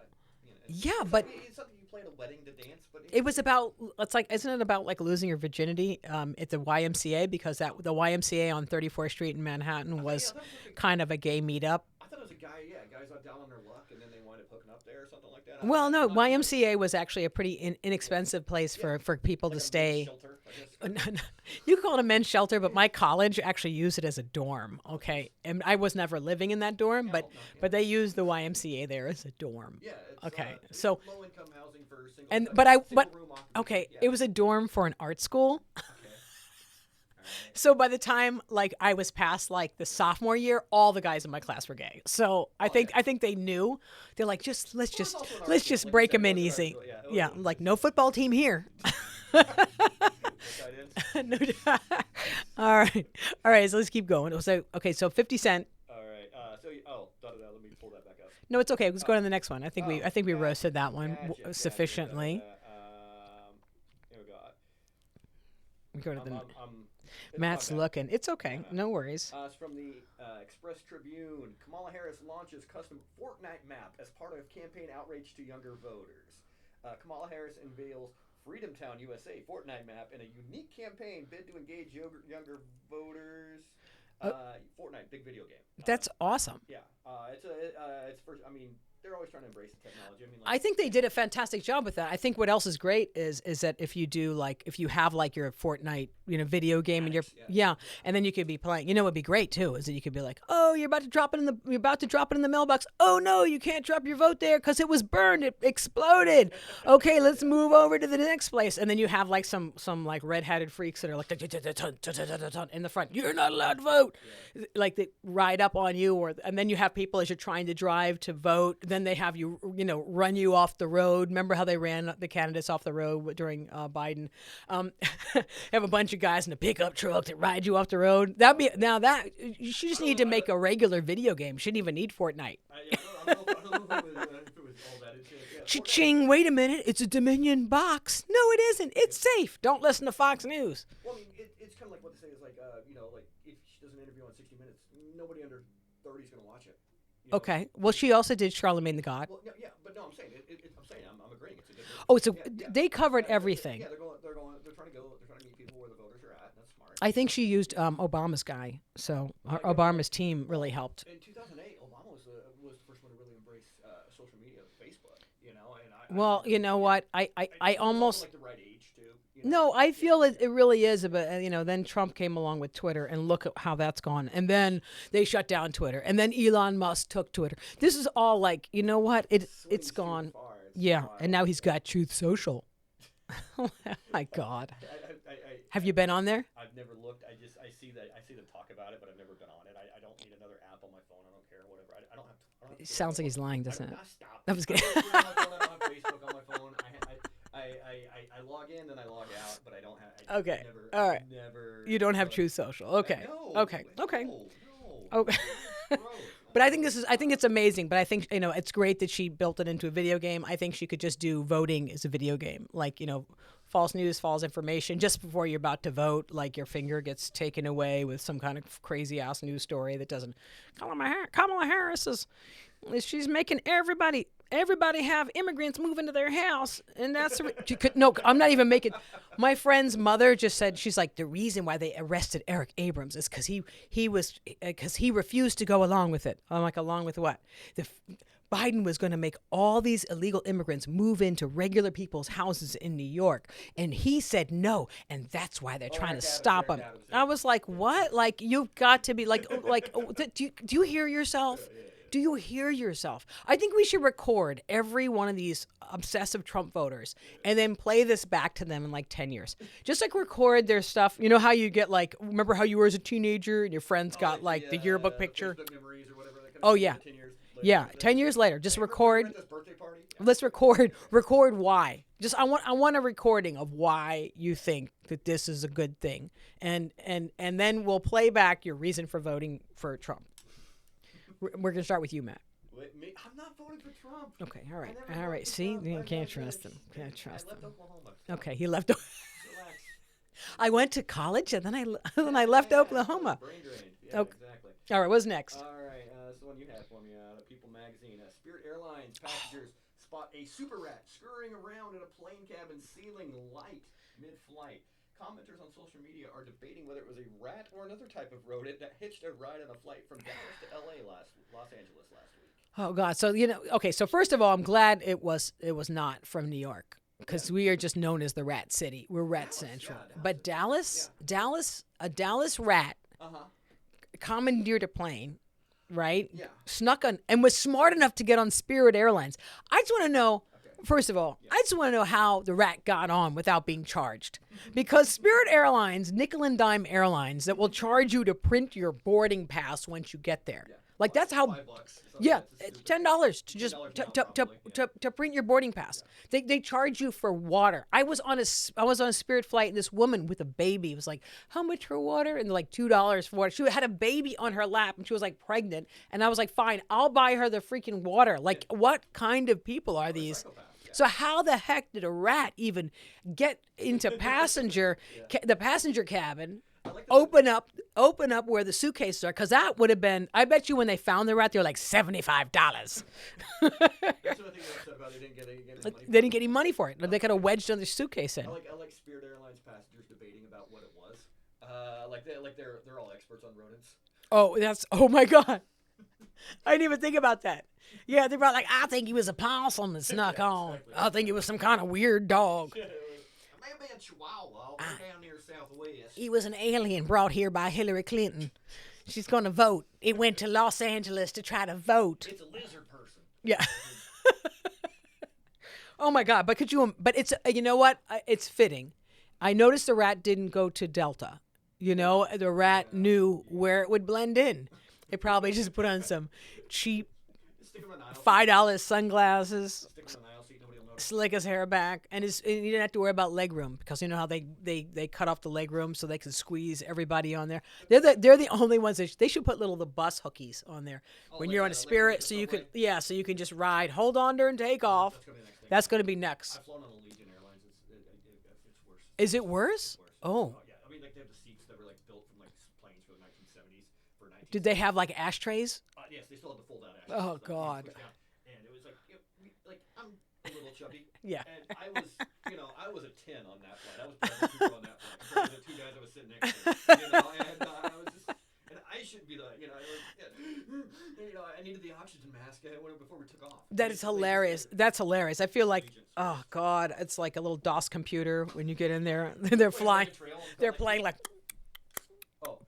Speaker 1: yeah, but
Speaker 2: it's something you play at a wedding to dance, but
Speaker 1: it was about. It's like, isn't it about like losing your virginity at the YMCA, because the YMCA on 34th Street in Manhattan was kind of a gay meetup.
Speaker 2: I thought it was a guys down on their luck, and then they wind up hooking up there or something like that.
Speaker 1: Well, no, YMCA was actually a pretty inexpensive place for people to stay.
Speaker 2: Shelter,
Speaker 1: You could call it a men's shelter, but my college actually used it as a dorm. Okay, and I was never living in that dorm, but they used the YMCA there as a dorm.
Speaker 2: Yeah.
Speaker 1: Okay, so
Speaker 2: low income housing for single.
Speaker 1: Okay, it was a dorm for an art school. So by the time like I was past like the sophomore year, all the guys in my class were gay. So I think they knew. They're like, let's just break them in easy. Yeah, like no football team here. No, all right. So let's keep going. So 50 Cent.
Speaker 2: All right. Let me pull that back up.
Speaker 1: No, it's okay. Let's go to the next one. I think we roasted that one sufficiently.
Speaker 2: Here we go.
Speaker 1: We go to the. Matt's looking. It's okay. No worries.
Speaker 2: It's from the Express Tribune. Kamala Harris launches custom Fortnite map as part of campaign outreach to younger voters. Kamala Harris unveils Freedomtown, USA Fortnite map in a unique campaign bid to engage younger voters. Fortnite, big video game.
Speaker 1: That's awesome.
Speaker 2: Yeah. It's first. I mean, they're always trying to embrace the technology.
Speaker 1: I think they did a fantastic job with that. I think what else is great is that if you have like your Fortnite, video game and and then you could be playing. You know, what'd be great too is that you could be like, oh, you're about to drop it in the mailbox. Oh no, you can't drop your vote there because it was burned. It exploded. Okay, let's move over to the next place. And then you have like some like red-hatted freaks that are like in the front. You're not allowed to vote. Like they ride up on you, and then you have people as you're trying to drive to vote. Then they have you, run you off the road. Remember how they ran the candidates off the road during Biden? Have a bunch of guys in a pickup truck that ride you off the road. You should just need to make a regular video game. Shouldn't even need Fortnite.
Speaker 2: I don't know if it was all that.
Speaker 1: Cha-ching, wait a minute. It's a Dominion box. No, it isn't. It's safe. Don't listen to Fox News.
Speaker 2: Well, I mean, it's kind of like what they say is like, like if she does an interview on 60 Minutes, nobody under 30 is going to watch it.
Speaker 1: Okay. Well, she also did Charlemagne the God.
Speaker 2: Well, yeah, but no, I'm saying I'm agreeing. It's a good.
Speaker 1: They covered everything.
Speaker 2: Yeah, they're trying to meet people where the voters are at. That's smart.
Speaker 1: I think she used Obama's guy, so Obama's team really helped.
Speaker 2: In 2008, Obama was the first one to really embrace social media, Facebook. You know, and
Speaker 1: Well, you know what? I
Speaker 2: I
Speaker 1: almost
Speaker 2: like the right age too.
Speaker 1: no, I feel it really is, but then Trump came along with Twitter, and look at how that's gone. And then they shut down Twitter, and then Elon Musk took Twitter. This is all like, you know what? It's gone. Yeah, and now he's got Truth Social. Oh my God. Have you been on there?
Speaker 2: I've never looked. I see them talk about it, but I've never been on it. I don't need another app on my phone. I don't care, whatever. I don't have.
Speaker 1: It sounds like he's lying, doesn't it?
Speaker 2: Stop.
Speaker 1: I was kidding.
Speaker 2: I don't have Facebook on my phone. I log in and I log out, but I don't have.
Speaker 1: Okay.
Speaker 2: Never,
Speaker 1: All right.
Speaker 2: Never.
Speaker 1: You don't have Truth Social. Okay.
Speaker 2: No,
Speaker 1: Okay. Okay.
Speaker 2: No.
Speaker 1: Okay. But I think it's amazing. But I think, it's great that she built it into a video game. I think she could just do voting as a video game. Like, false news, false information. Just before you're about to vote, like your finger gets taken away with some kind of crazy ass news story that doesn't. Kamala Harris she's making everybody have immigrants move into their house, and that's no. I'm not even making. My friend's mother just said, she's like, the reason why they arrested Eric Abrams is because he refused to go along with it. I'm like, along with what? Biden was going to make all these illegal immigrants move into regular people's houses in New York, and he said no, and that's why they're trying to stop him. I was like, what? Like, you've got to be like, do you hear yourself? Do you hear yourself? I think we should record every one of these obsessive Trump voters and then play this back to them in like 10 years. Just like record their stuff. You know how you get like, remember how you were as a teenager and your friends got like the yearbook picture?
Speaker 2: Memories or whatever,
Speaker 1: oh, yeah.
Speaker 2: 10 years later.
Speaker 1: Yeah, 10 years later. Just record.
Speaker 2: Birthday party? Yeah.
Speaker 1: Let's record why. Just I want a recording of why you think that this is a good thing. And then we'll play back your reason for voting for Trump. We're gonna start with you, Matt.
Speaker 2: Me? I'm not voting for Trump.
Speaker 1: Okay, all right. See, you can't trust him. Can't trust him.
Speaker 2: I left Oklahoma.
Speaker 1: Okay, he left.
Speaker 2: Relax.
Speaker 1: I went to college and then I left Oklahoma.
Speaker 2: Brain drained. Yeah, exactly.
Speaker 1: All right, what's next?
Speaker 2: All right, this is the one you had for me. The People magazine. Spirit Airlines passengers spot a super rat scurrying around in a plane cabin ceiling light mid-flight. Commenters on social media are debating whether it was a rat or another type of rodent that hitched a ride on a flight from Dallas to Los Angeles last week.
Speaker 1: Oh God! So okay. So first of all, I'm glad it was not from New York, because we are just known as the Rat City. We're Rat Central. But Dallas, a Dallas rat commandeered a plane, right?
Speaker 2: Yeah.
Speaker 1: Snuck on and was smart enough to get on Spirit Airlines. I just want to know. First of all, I just want to know how the rat got on without being charged. Because Spirit Airlines, nickel and dime airlines that will charge you to print your boarding pass once you get there. Yeah. Like that's how.
Speaker 2: $5.
Speaker 1: Yeah, $10 to just to print your boarding pass. They charge you for water. I was on a Spirit flight, and this woman with a baby was like, "How much for water?" And they're like $2 for water. She had a baby on her lap, and she was like pregnant. And I was like, "Fine, I'll buy her the freaking water." Like, what kind of people are these? So how the heck did a rat even get into the passenger cabin? Open up where the suitcases are, because that would have been. I bet you when they found the rat, they were like $75.
Speaker 2: That's what I think they're upset about. They didn't get any money.
Speaker 1: They didn't get any money for it. They could have wedged another suitcase in.
Speaker 2: I like Spirit Airlines passengers debating about what it was. They're all experts on rodents.
Speaker 1: Oh my God. I didn't even think about that. Yeah, they're about like, I think he was a possum that snuck on. Exactly. I think he was some kind of weird dog.
Speaker 2: Maybe a chihuahua down near Southwest.
Speaker 1: He was an alien brought here by Hillary Clinton. She's going to vote. It went to Los Angeles to try to vote.
Speaker 2: It's a lizard person.
Speaker 1: Yeah. Oh my God! But it's you know what? It's fitting. I noticed the rat didn't go to Delta. The rat knew where it would blend in. It probably just put on some cheap $5 sunglasses, slick his hair back, and he didn't have to worry about legroom, because you know how they cut off the legroom so they can squeeze everybody on there. They're the only ones they should put the bus hookies on there when you're on a Spirit, so you can just ride, hold on during takeoff. That's going to be next.
Speaker 2: I've flown on Allegiant Airlines. It's worse.
Speaker 1: Is it worse? Oh.
Speaker 2: Yeah, I mean, they have the seats that were built from planes from the 1970s for 19.
Speaker 1: Did they have ashtrays?
Speaker 2: Yes, they still have the fold-out ashtrays.
Speaker 1: Oh God.
Speaker 2: And it was I'm a little chubby.
Speaker 1: Yeah.
Speaker 2: And I was a 10 on that flight. I was probably the people on that flight compared to the two guys I was sitting next to. And I was just, and I should be I needed the oxygen mask before we took off.
Speaker 1: That is hilarious. That's hilarious. I feel like, oh God, it's like a little DOS computer when you get in there. They're flying. They're playing like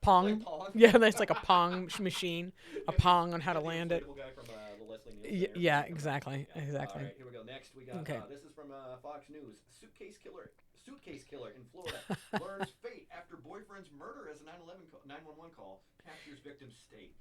Speaker 1: Pong.
Speaker 2: Pong.
Speaker 1: Yeah, there's like a Pong machine, a Pong on how to land it.
Speaker 2: Guy from the Leslie Nielsen
Speaker 1: Yeah, exactly.
Speaker 2: All
Speaker 1: Exactly.
Speaker 2: right, here we go. Next, we got this is from Fox News. Suitcase killer in Florida learns fate after boyfriend's murder as a 911 call captures victim's state.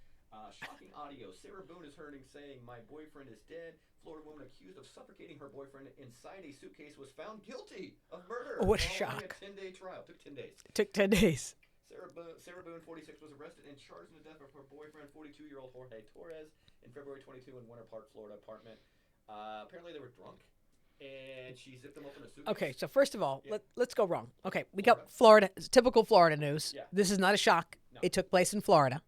Speaker 2: Shocking audio. Sarah Boone is heard saying, "My boyfriend is dead." Florida woman accused of suffocating her boyfriend inside a suitcase was found guilty of murder.
Speaker 1: What a
Speaker 2: following
Speaker 1: shock.
Speaker 2: A 10-day trial. Took 10 days.
Speaker 1: Took 10 days.
Speaker 2: Sarah Boone, 46, was arrested and charged in the death of her boyfriend, 42-year-old Jorge Torres, in February 22 in Winter Park, Florida apartment. Apparently, they were drunk, and she zipped them open a suitcase.
Speaker 1: Okay, so first of all, let's go wrong. Okay, we got Florida, typical Florida news.
Speaker 2: Yeah.
Speaker 1: This is not a shock. No. It took place in Florida.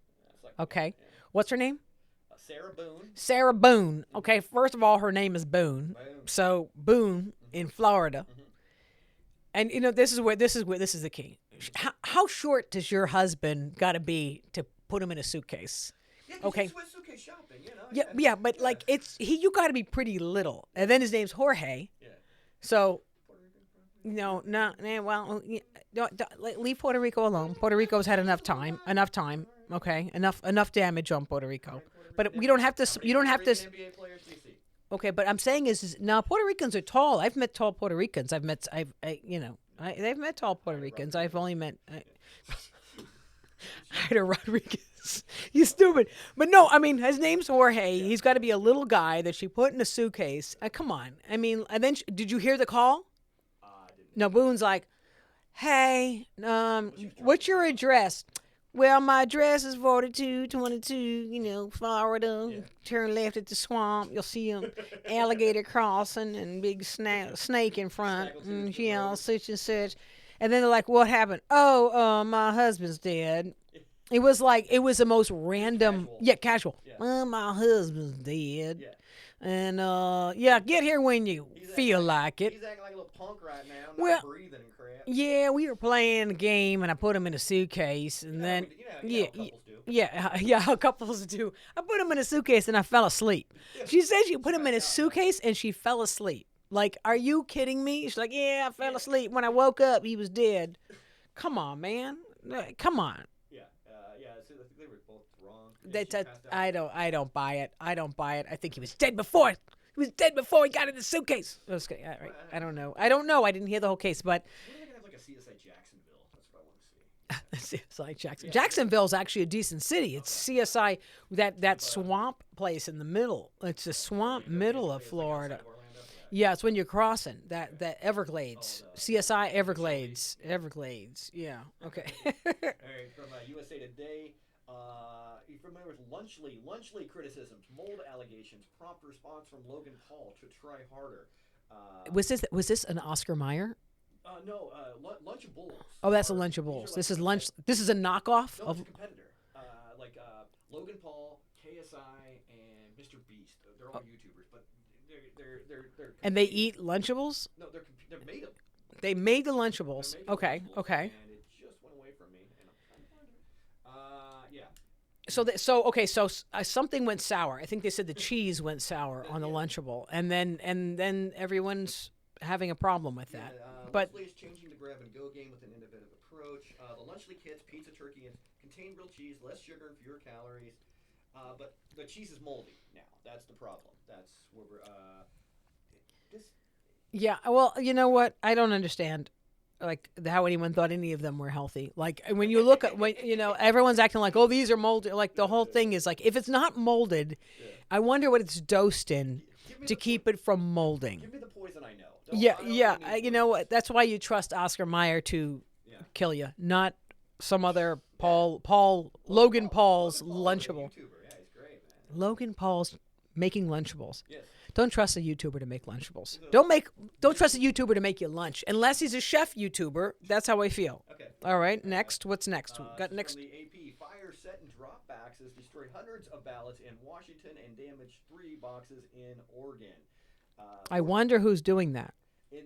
Speaker 1: Okay. What's her name?
Speaker 2: Sarah Boone.
Speaker 1: Sarah Boone. Okay, first of all, her name is Boone. So Boone in Florida. And this is the key. How short does your husband got to be to put him in a suitcase?
Speaker 2: Yeah,
Speaker 1: okay.
Speaker 2: He's went suitcase shopping,
Speaker 1: Yeah, but like you got to be pretty little. And then his name's Jorge. Yeah. So well, leave Puerto Rico alone. Puerto Rico's had enough time. Okay, enough damage on Puerto Rico. But we don't have to. You don't have to. Okay, but I'm saying is now Puerto Ricans are tall. I've met tall Puerto Ricans. They've met tall Puerto Ricans. I've only met Ida Rodriguez. You stupid. But no, I mean his name's Jorge. He's got to be a little guy that she put in a suitcase. Come on. I mean, and then did you hear the call? No, Boone's like, hey, what's your address? Well, my address is 4222, Florida. Yeah. Turn left at the swamp. You'll see an alligator crossing and big snake in front. Such and such. And then they're like, what happened? Oh, my husband's dead. It was the most random. Casual. Yeah. Well, my husband's dead. Yeah. And, get here when you feel like it.
Speaker 2: He's acting like a little punk right now. Not breathing and crap.
Speaker 1: Yeah, we were playing a game, and I put him in a suitcase, and then... couples do. I put him in a suitcase, and I fell asleep. She said she put him in a suitcase, and she fell asleep. Like, are you kidding me? She's like, yeah, I fell asleep. When I woke up, he was dead. Come on, man. Come on.
Speaker 2: They were both wrong.
Speaker 1: I don't buy it. I I think he was dead before. He was dead before he got in the suitcase. Okay, all right. I don't know. I didn't hear the whole case, but.
Speaker 2: When are they gonna have like a CSI Jacksonville? That's what I want to see.
Speaker 1: CSI Jackson. Jacksonville's actually a decent city. It's CSI that swamp place in the middle. It's the swamp middle of Florida. Yeah, it's when you're crossing that Everglades. CSI Everglades. Everglades. Yeah. Okay.
Speaker 2: All right, from USA Today. You familiar with Lunchly criticisms, mold allegations, prompt response from Logan Paul to try harder.
Speaker 1: Was this an Oscar Mayer?
Speaker 2: No, Lunchables.
Speaker 1: Oh, that's a Lunchables. This is lunch. This is a knockoff
Speaker 2: of
Speaker 1: a
Speaker 2: competitor. Logan Paul, KSI, and Mr. Beast. They're all YouTubers, but they're
Speaker 1: and they eat Lunchables?
Speaker 2: No, they're made them.
Speaker 1: They made the Lunchables. Okay.
Speaker 2: And it just went away from me, and I'm trying to find it.
Speaker 1: So something went sour. I think they said the cheese went sour on the Lunchable, and then everyone's having a problem with that. But
Speaker 2: Lunchly is changing the grab and go game with an innovative approach. The Lunchly kits, pizza, turkey, and contain real cheese, less sugar and fewer calories. But the cheese is moldy now. That's the problem. That's where we're.
Speaker 1: Yeah. Well, you know what? I don't understand. Like how anyone thought any of them were healthy. Like when you look at everyone's acting like, oh, these are molded. Like the whole thing is like, if it's not molded, I wonder what it's dosed in to keep it from molding.
Speaker 2: Give me the poison I know.
Speaker 1: You know what? That's why you trust Oscar Mayer to kill you, not some other Logan Paul's Lunchable.
Speaker 2: YouTuber. Yeah, he's great, man.
Speaker 1: Logan Paul's making Lunchables.
Speaker 2: Yes.
Speaker 1: Don't trust a YouTuber to make Lunchables. Don't trust a YouTuber to make you lunch unless he's a chef YouTuber. That's how I feel.
Speaker 2: Okay.
Speaker 1: All right. Next. What's next? Got next.
Speaker 2: From the AP, fire set and drop boxes destroy hundreds of ballots in Washington and damaged 3 boxes in Oregon.
Speaker 1: I wonder who's doing that.
Speaker 2: There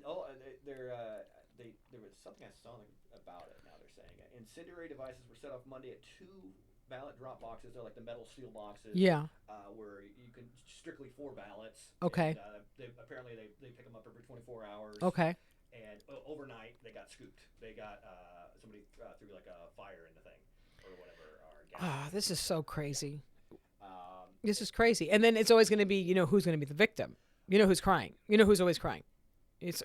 Speaker 2: was something I saw about it. Now they're saying it. Incendiary devices were set off Monday at 2 ballot drop boxes. They're like the metal steel boxes.
Speaker 1: Yeah.
Speaker 2: Where you can strictly 4 ballots.
Speaker 1: Okay.
Speaker 2: And, apparently they pick them up every 24 hours.
Speaker 1: Okay.
Speaker 2: And overnight they got scooped. They got somebody threw like a fire in the thing or whatever.
Speaker 1: This is so crazy. This is crazy. And then it's always going to be, who's going to be the victim. You know who's crying. You know who's always crying. It's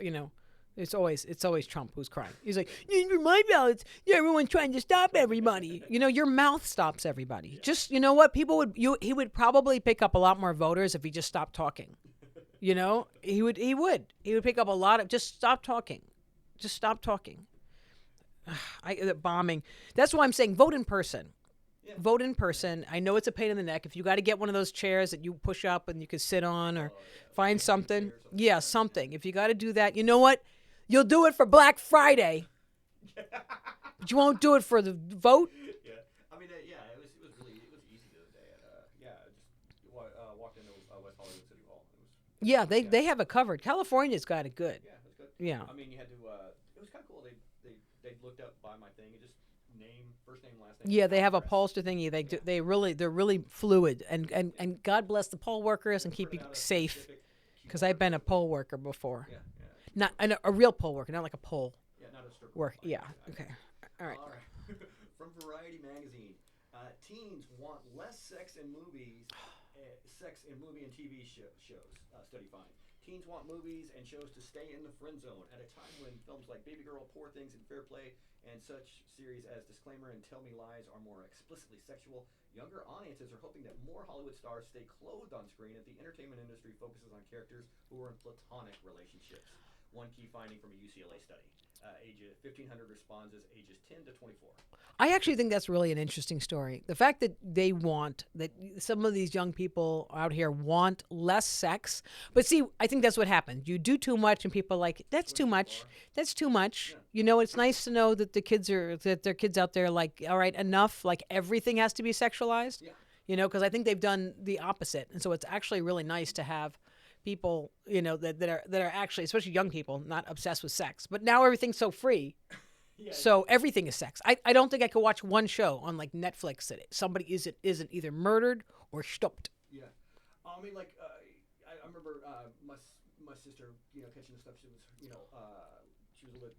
Speaker 1: always Trump who's crying. He's like, for my ballots, everyone's trying to stop everybody. Your mouth stops everybody. Yeah. Just, you know what? He would probably pick up a lot more voters if he just stopped talking. He would pick up a lot of, just stop talking. Just stop talking. The bombing. That's why I'm saying vote in person. Yeah. Vote in person. I know it's a pain in the neck. If you got to get one of those chairs that you push up and you can sit on or find something. Yeah, something. If you got to do that, you know what? You'll do it for Black Friday. But you won't do it for the vote?
Speaker 2: Yeah. I mean, it was easy the other day. I just walked into West Hollywood City Hall.
Speaker 1: They have it covered. California's got it good.
Speaker 2: Yeah, it's good.
Speaker 1: Yeah.
Speaker 2: I mean, you had to, it was kind of cool. They looked up by my thing and just first name, last name.
Speaker 1: Yeah, they have a pollster thingy. They're really fluid. And God bless the poll workers and keep you safe. Because I've been a poll worker before.
Speaker 2: Yeah.
Speaker 1: Not a real poll worker, not like a poll.
Speaker 2: Yeah, not a stripper.
Speaker 1: Work. Yeah. Okay. All right.
Speaker 2: From Variety magazine, teens want less sex in movies, and TV shows. Study find. Teens want movies and shows to stay in the friend zone at a time when films like Baby Girl, Poor Things, and Fair Play, and such series as Disclaimer and Tell Me Lies are more explicitly sexual. Younger audiences are hoping that more Hollywood stars stay clothed on screen as the entertainment industry focuses on characters who are in platonic relationships. One key finding from a UCLA study. 1,500 respondents ages 10 to 24.
Speaker 1: I actually think that's really an interesting story. The fact that some of these young people out here want less sex. But see, I think that's what happens. You do too much and people are like, that's too much. That's too much. Yeah. It's nice to know that there are kids out there like, all right, enough. Like everything has to be sexualized. Yeah. Because I think they've done the opposite. And so it's actually really nice to have people, that are actually, especially young people, not obsessed with sex. But now everything's so free. So everything is sex. I don't think I could watch one show on like Netflix that somebody isn't either murdered or stopped.
Speaker 2: Yeah, I mean, like I remember my sister, catching the stuff. She was, she was a little,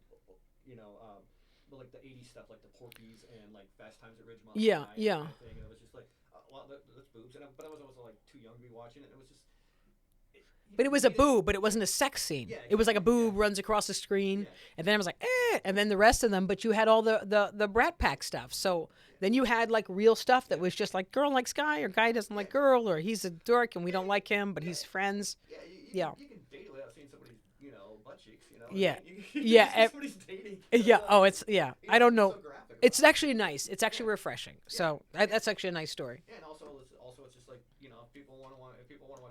Speaker 2: but like the '80s stuff, like the Porky's and like Fast Times at Ridgemont.
Speaker 1: Yeah.
Speaker 2: Kind of thing. And it was just like, well, that's boobs. But I was also like too young to be watching it. It was just.
Speaker 1: But it was a boob, but it wasn't a sex scene. Yeah, it was like a boob runs across the screen, and then I was like, and then the rest of them. But you had all the Brat Pack stuff. So then you had like real stuff that was just like girl likes guy or guy doesn't like girl or he's a dork and we don't like him, but he's friends.
Speaker 2: Yeah, you can date without seeing somebody's butt cheeks.
Speaker 1: Yeah,
Speaker 2: yeah. Somebody's dating.
Speaker 1: Yeah. Oh, I don't know. It's actually nice. It's actually refreshing. Yeah. So that's actually a nice story.
Speaker 2: Yeah, and also it's just like if people want to watch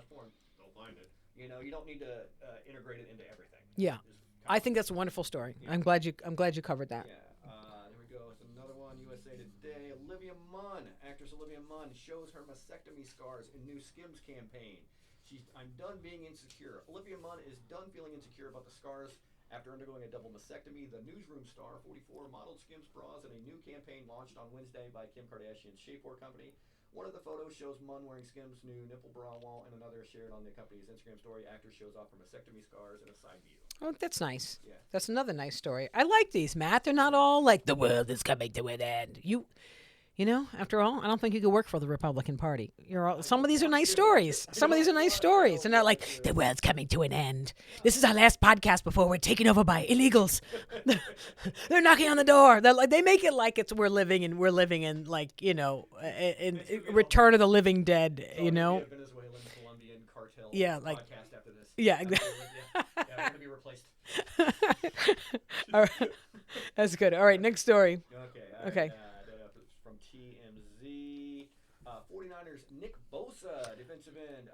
Speaker 2: porn, they'll find it. You don't need to integrate it into everything.
Speaker 1: Yeah, I think that's a wonderful story. Yeah. I'm glad you covered that.
Speaker 2: Yeah. There we go. It's another one. USA Today. Actress Olivia Munn shows her mastectomy scars in new Skims campaign. I'm done being insecure. Olivia Munn is done feeling insecure about the scars after undergoing a double mastectomy. The newsroom star, 44, modeled Skims bras in a new campaign launched on Wednesday by Kim Kardashian's Shapewear company. One of the photos shows Munn wearing Skims' new nipple bra, while and another shared on the company's Instagram story. Actor shows off her mastectomy scars in a side view.
Speaker 1: Oh, that's nice.
Speaker 2: Yeah.
Speaker 1: That's another nice story. I like these, Matt. They're not all like the world is coming to an end. After all, I don't think you could work for the Republican Party. Some of these are nice stories. Some of these are nice stories. They're not like, the world's coming to an end. This is our last podcast before we're taken over by illegals. They're knocking on the door. They make it like we're living in like, in Return of the Living Dead,
Speaker 2: Venezuelan, Colombian cartel podcast after this.
Speaker 1: Yeah, exactly.
Speaker 2: We're going to be replaced.
Speaker 1: All right. That's good. All right, next story. Okay.
Speaker 2: From TMZ, 49ers Nick Bosa, defensive end.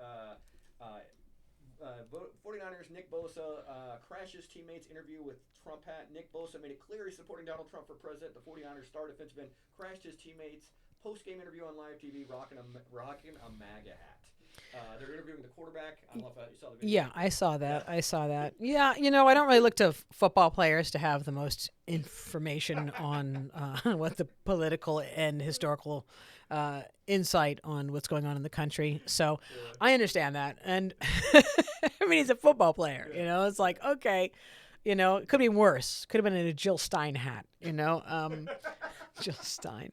Speaker 2: 49ers Nick Bosa crashes teammates' interview with Trump hat. Nick Bosa made it clear he's supporting Donald Trump for president. The 49ers star defensive end crashed his teammates' post-game interview on live TV rocking a MAGA hat. They're interviewing the quarterback. I don't know if you saw the video.
Speaker 1: Yeah, I saw that. I saw that. Yeah, I don't really look to football players to have the most information on what the political and historical insight on what's going on in the country. So I understand that. And I mean, he's a football player. It's like, okay, it could be worse. Could have been in a Jill Stein hat, Jill Stein.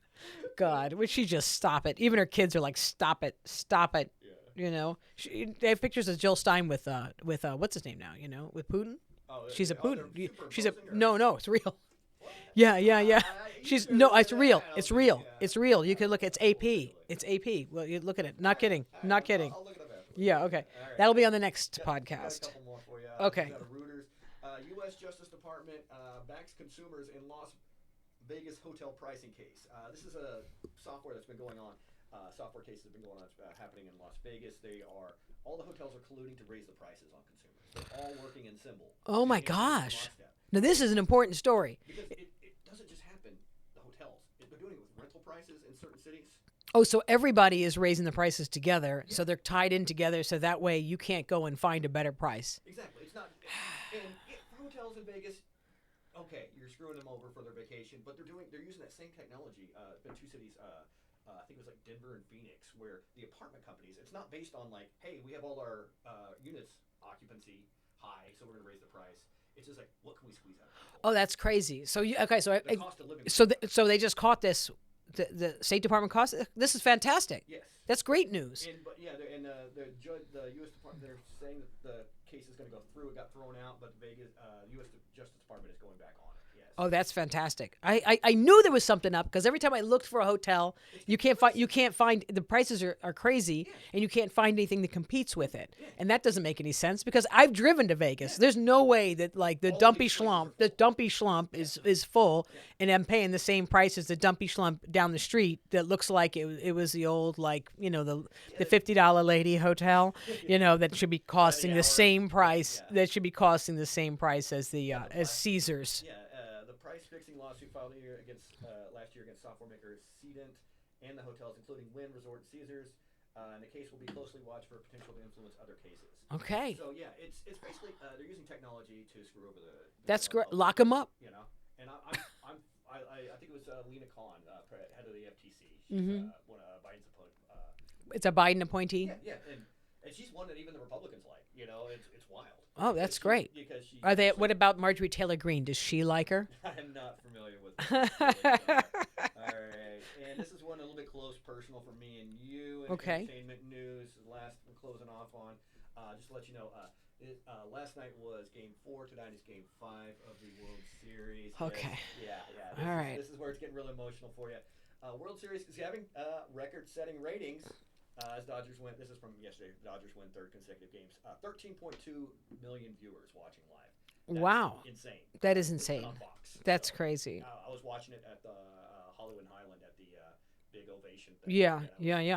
Speaker 1: God, would she just stop it? Even her kids are like, stop it, stop it. They have pictures of Jill Stein with what's his name now? With Putin.
Speaker 2: Oh,
Speaker 1: She's a Putin. She's a
Speaker 2: superimposing her?
Speaker 1: No, it's real. Yeah. It's real. It's real. It's real. You could look. It's AP. It's AP. Well, you look at it. Not kidding. Not kidding.
Speaker 2: I'll look it up after.
Speaker 1: Yeah. Okay.
Speaker 2: All right.
Speaker 1: That'll be on the next
Speaker 2: Got a
Speaker 1: podcast.
Speaker 2: couple more for you.
Speaker 1: Okay.
Speaker 2: Out of Reuters. U.S. Justice Department backs consumers in Las Vegas hotel pricing case. This is a software that's been going on. Software cases have been going on, happening in Las Vegas. All the hotels are colluding to raise the prices on consumers. They're all working in symbol.
Speaker 1: Oh my gosh. Now this is an important story.
Speaker 2: Because it doesn't just happen. The hotels. They're doing it with rental prices in certain cities.
Speaker 1: Oh, so everybody is raising the prices together, so they're tied in together, so that way you can't go and find a better price.
Speaker 2: Exactly. It's not. And for hotels in Vegas, okay, you're screwing them over for their vacation, but they're using that same technology. It's been two cities. I think it was like Denver and Phoenix, where the apartment companies. It's not based on like, hey, we have all our units occupancy high, so we're going to raise the price. It's just like, what can we squeeze out of people?
Speaker 1: Oh, that's crazy. So
Speaker 2: The cost of living.
Speaker 1: so they just caught this. The State Department caught this. Is fantastic.
Speaker 2: Yes.
Speaker 1: That's great news.
Speaker 2: The U.S. Department, they're saying that the case is going to go through. It got thrown out, but Vegas, U.S. Justice Department is going back on it. Yes.
Speaker 1: Oh, that's fantastic. I knew there was something up because every time I looked for a hotel, you can't find the prices are crazy, and you can't find anything that competes with it, and that doesn't make any sense because I've driven to Vegas. There's no way that like the dumpy schlump is full, and I'm paying the same price as the dumpy schlump down the street that looks like it was the old the $50 lady hotel, that should be costing the same price. That should be costing the same price as as Caesars.
Speaker 2: Yeah. Price-fixing lawsuit filed last year against software makers Cedent and the hotels, including Wynn Resort and Caesars. And the case will be closely watched for potential to influence other cases.
Speaker 1: Okay.
Speaker 2: So yeah, it's basically they're using technology to screw over the.
Speaker 1: That's great. Lock them up.
Speaker 2: And I think it was Lena Khan, head of the FTC. She's one of Biden's opponent.
Speaker 1: It's a Biden appointee.
Speaker 2: Yeah, and she's one that even the Republicans like. It's wild.
Speaker 1: Oh, that's great.
Speaker 2: Because
Speaker 1: Are they? What about Marjorie Taylor Greene? Does she like her?
Speaker 2: I'm not familiar with her. All right. And this is one a little bit close personal for me and you.
Speaker 1: Okay.
Speaker 2: Entertainment news. Last we're closing off on. Just to let you know, last night was Game 4. Tonight is Game 5 of the World Series.
Speaker 1: Okay.
Speaker 2: Yeah.
Speaker 1: All right.
Speaker 2: This is where it's getting really emotional for you. World Series is having record-setting ratings. As Dodgers win, this is from yesterday. Dodgers win third consecutive games. 13.2 million viewers watching live. That's
Speaker 1: Wow,
Speaker 2: insane.
Speaker 1: That is insane.
Speaker 2: On Fox.
Speaker 1: That's crazy.
Speaker 2: I was watching it at the Hollywood Highland at the big ovation thing.
Speaker 1: Yeah.
Speaker 2: Yeah,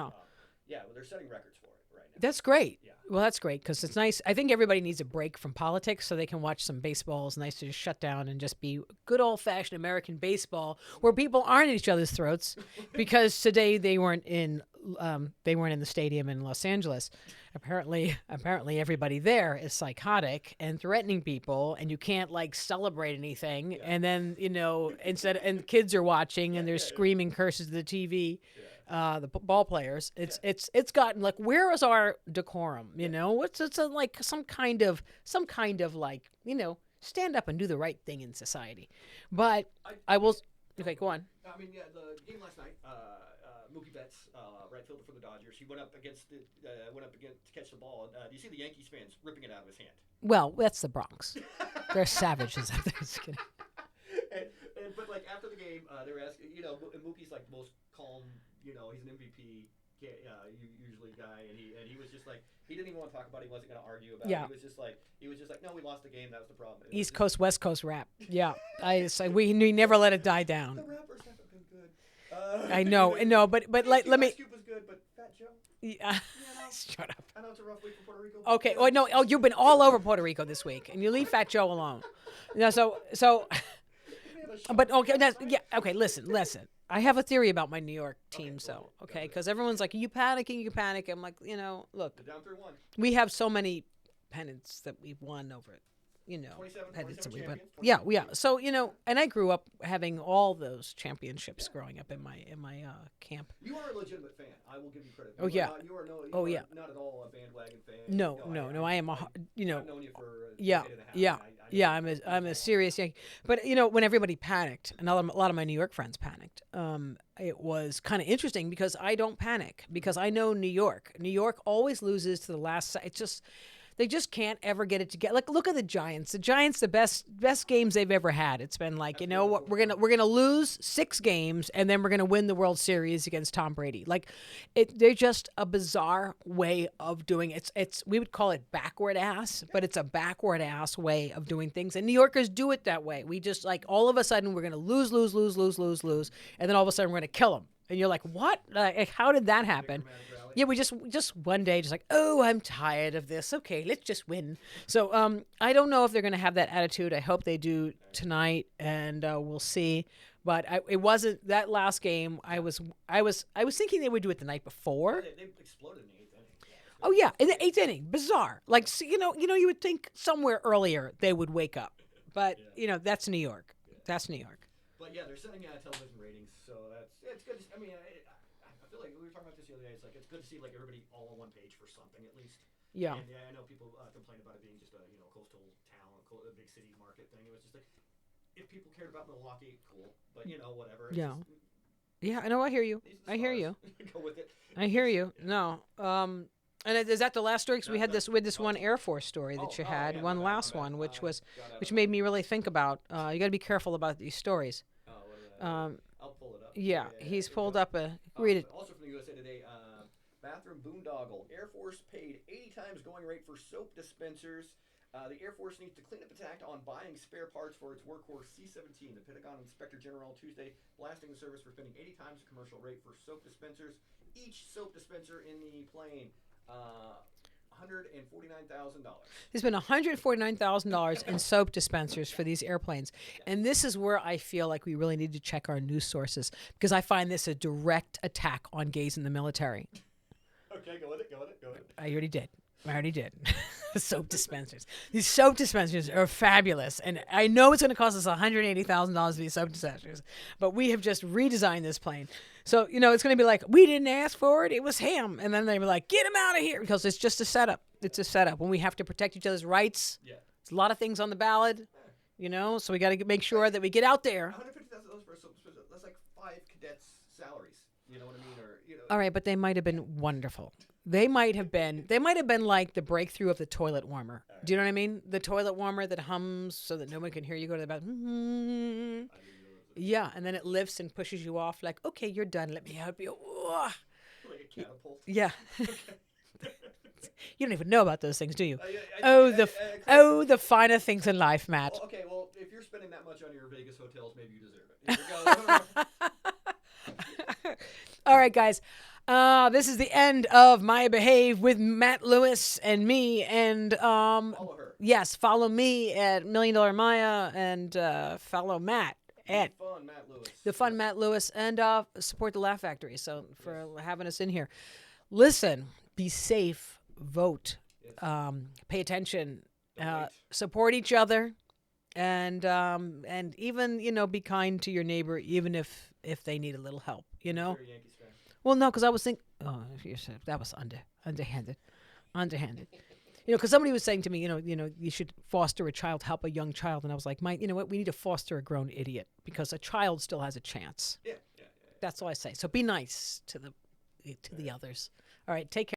Speaker 2: well, they're setting records for it right now.
Speaker 1: That's great.
Speaker 2: Yeah.
Speaker 1: Well, that's great because it's nice. I think everybody needs a break from politics so they can watch some baseball. It's nice to just shut down and just be good old-fashioned American baseball where people aren't at each other's throats. Because today they weren't in the stadium in Los Angeles. Apparently everybody there is psychotic and threatening people, and you can't celebrate anything. Yeah. And then and kids are watching and they're screaming curses to the TV. The ball players, it's gotten where is our decorum? It's some kind of stand up and do the right thing in society. But I will. Okay, go on.
Speaker 2: I mean, the game last night. Mookie Betts, right fielder for the Dodgers. He went up to catch the ball. Do you see the Yankees fans ripping it out of his hand?
Speaker 1: Well, that's the Bronx. They're savages out there. Just kidding.
Speaker 2: But after the game, they were asking. Mookie's most calm. He's an MVP. Usually guy, and he was just he didn't even want to talk about it. He wasn't going to argue about it. He was just like, no, we lost the game. That was the problem.
Speaker 1: East Coast, West Coast rap. Yeah, we never let it die down.
Speaker 2: The rappers haven't been good.
Speaker 1: I know, but let me.
Speaker 2: Ice Cube was good, but Fat Joe.
Speaker 1: Yeah. Shut up.
Speaker 2: I know it's a rough week for Puerto Rico.
Speaker 1: Okay. Oh no. Oh, you've been all over Puerto Rico this week, and you leave Fat Joe alone. So. But okay. Okay. Listen. I have a theory about my New York team,
Speaker 2: go
Speaker 1: so
Speaker 2: ahead. Go
Speaker 1: okay,
Speaker 2: ahead.
Speaker 1: because everyone's like, you panicking, you panic. I'm like, look,
Speaker 2: They're down 3-1.
Speaker 1: we have so many pennants that we've won over,
Speaker 2: 27
Speaker 1: pennants that we won.
Speaker 2: champions,
Speaker 1: Yeah,
Speaker 2: 27
Speaker 1: yeah. So and I grew up having all those championships growing up in my camp.
Speaker 2: You are a legitimate fan. I will give you credit.
Speaker 1: Oh, yeah.
Speaker 2: You are
Speaker 1: Oh, yeah.
Speaker 2: not at all a bandwagon fan.
Speaker 1: No, I am
Speaker 2: I've known you for a
Speaker 1: yeah,
Speaker 2: decade and a half.
Speaker 1: yeah,
Speaker 2: and I
Speaker 1: yeah.
Speaker 2: know
Speaker 1: I'm a
Speaker 2: you
Speaker 1: serious Yankee. But when everybody panicked, and a lot of my New York friends panicked, it was kind of interesting because I don't panic because I know New York. New York always loses to the last. It's just they just can't ever get it together. Like look at the Giants. The Giants, the best games they've ever had. It's been like what we're gonna lose 6 games and then we're gonna win the World Series against Tom Brady. Like they're just a bizarre way of doing it. It's we would call it backward ass, but it's a backward ass way of doing things. And New Yorkers do it that way. We just like all of a sudden we're gonna lose, and then all of a sudden we're gonna kill them. And you're like, what? Like, how did that happen? Yeah, we just one day just like, oh, I'm tired of this. Okay, let's just win. So I don't know if they're going to have that attitude. I hope they do tonight, and we'll see. But it wasn't that last game. I was thinking they would do it the night before.
Speaker 2: They exploded in the 8th inning.
Speaker 1: Oh yeah, in the 8th inning, bizarre. Like so, you would think somewhere earlier they would wake up, but that's New York. That's New York.
Speaker 2: But yeah, they're sending out television ratings, so it's good. I mean, I feel like we were talking about this the other day. It's like it's good to see like everybody all on one page for something at least.
Speaker 1: Yeah.
Speaker 2: And I know people complain about it being just a coastal town, a big city market thing. It was just like if people cared about Milwaukee, cool. But whatever. It's
Speaker 1: Yeah.
Speaker 2: just,
Speaker 1: Yeah, I know. I hear you.
Speaker 2: these are the
Speaker 1: I hear
Speaker 2: stars.
Speaker 1: you.
Speaker 2: Go with it.
Speaker 1: I hear you. No. And is that the last story? Because we had this one Air Force story that you had,
Speaker 2: yeah,
Speaker 1: one
Speaker 2: my bad,
Speaker 1: last
Speaker 2: my bad.
Speaker 1: one, which
Speaker 2: Got
Speaker 1: which
Speaker 2: it.
Speaker 1: made me really think about. You got to be careful about these stories.
Speaker 2: Oh, what is that? I'll pull it up.
Speaker 1: Yeah, he's
Speaker 2: here
Speaker 1: pulled
Speaker 2: we go.
Speaker 1: up a. Read it.
Speaker 2: Also from the USA Today, bathroom boondoggle. Air Force paid 80 times going rate for soap dispensers. The Air Force needs to clean up its act on buying spare parts for its workhorse C-17. The Pentagon Inspector General Tuesday blasting the service for spending 80 times the commercial rate for soap dispensers. Each soap dispenser in the plane, $149,000.
Speaker 1: They spent $149,000 in soap dispensers for these airplanes, and this is where I feel like we really need to check our news sources because I find this a direct attack on gays in the military.
Speaker 2: Okay, go with it.
Speaker 1: I already did. Soap dispensers. These soap dispensers are fabulous. And I know it's going to cost us $180,000 for these soap dispensers, but we have just redesigned this plane. So, it's going to be like, we didn't ask for it. It was him. And then they were like, get him out of here because it's just a setup. It's a setup. When we have to protect each other's rights, it's a lot of things on the ballot, so we got to make sure that we get out there.
Speaker 2: $150,000 for a soap dispenser. That's like 5 cadets' salaries. You know what I mean?
Speaker 1: All right, but they might have been wonderful. They might have been like the breakthrough of the toilet warmer. Do you know what I mean? The toilet warmer that hums so that no one can hear you go to the bathroom. Yeah, and then it lifts and pushes you off like, okay, you're done. Let me help you.
Speaker 2: Like a catapult.
Speaker 1: Yeah. You don't even know about those things, do you? The finer things in life, Matt.
Speaker 2: Well, if you're spending that much on your Vegas hotels, maybe you deserve it. Here we go.
Speaker 1: All right, guys. This is the end of My Behave with Matt Lewis and me. And
Speaker 2: Follow her.
Speaker 1: yes, follow me at $1 Million Maija and follow Matt at
Speaker 2: The fun
Speaker 1: Matt Lewis and support the Laugh Factory. So for having us in here, listen, be safe, vote, pay attention, support each other, and even be kind to your neighbor, even if they need a little help. Well, no, because I was thinking, that was underhanded. Because somebody was saying to me, you should foster a child, help a young child, and I was like, Mike, you know what? We need to foster a grown idiot because a child still has a chance.
Speaker 2: Yeah.
Speaker 1: That's all I say. So be nice to the others. All right, take care.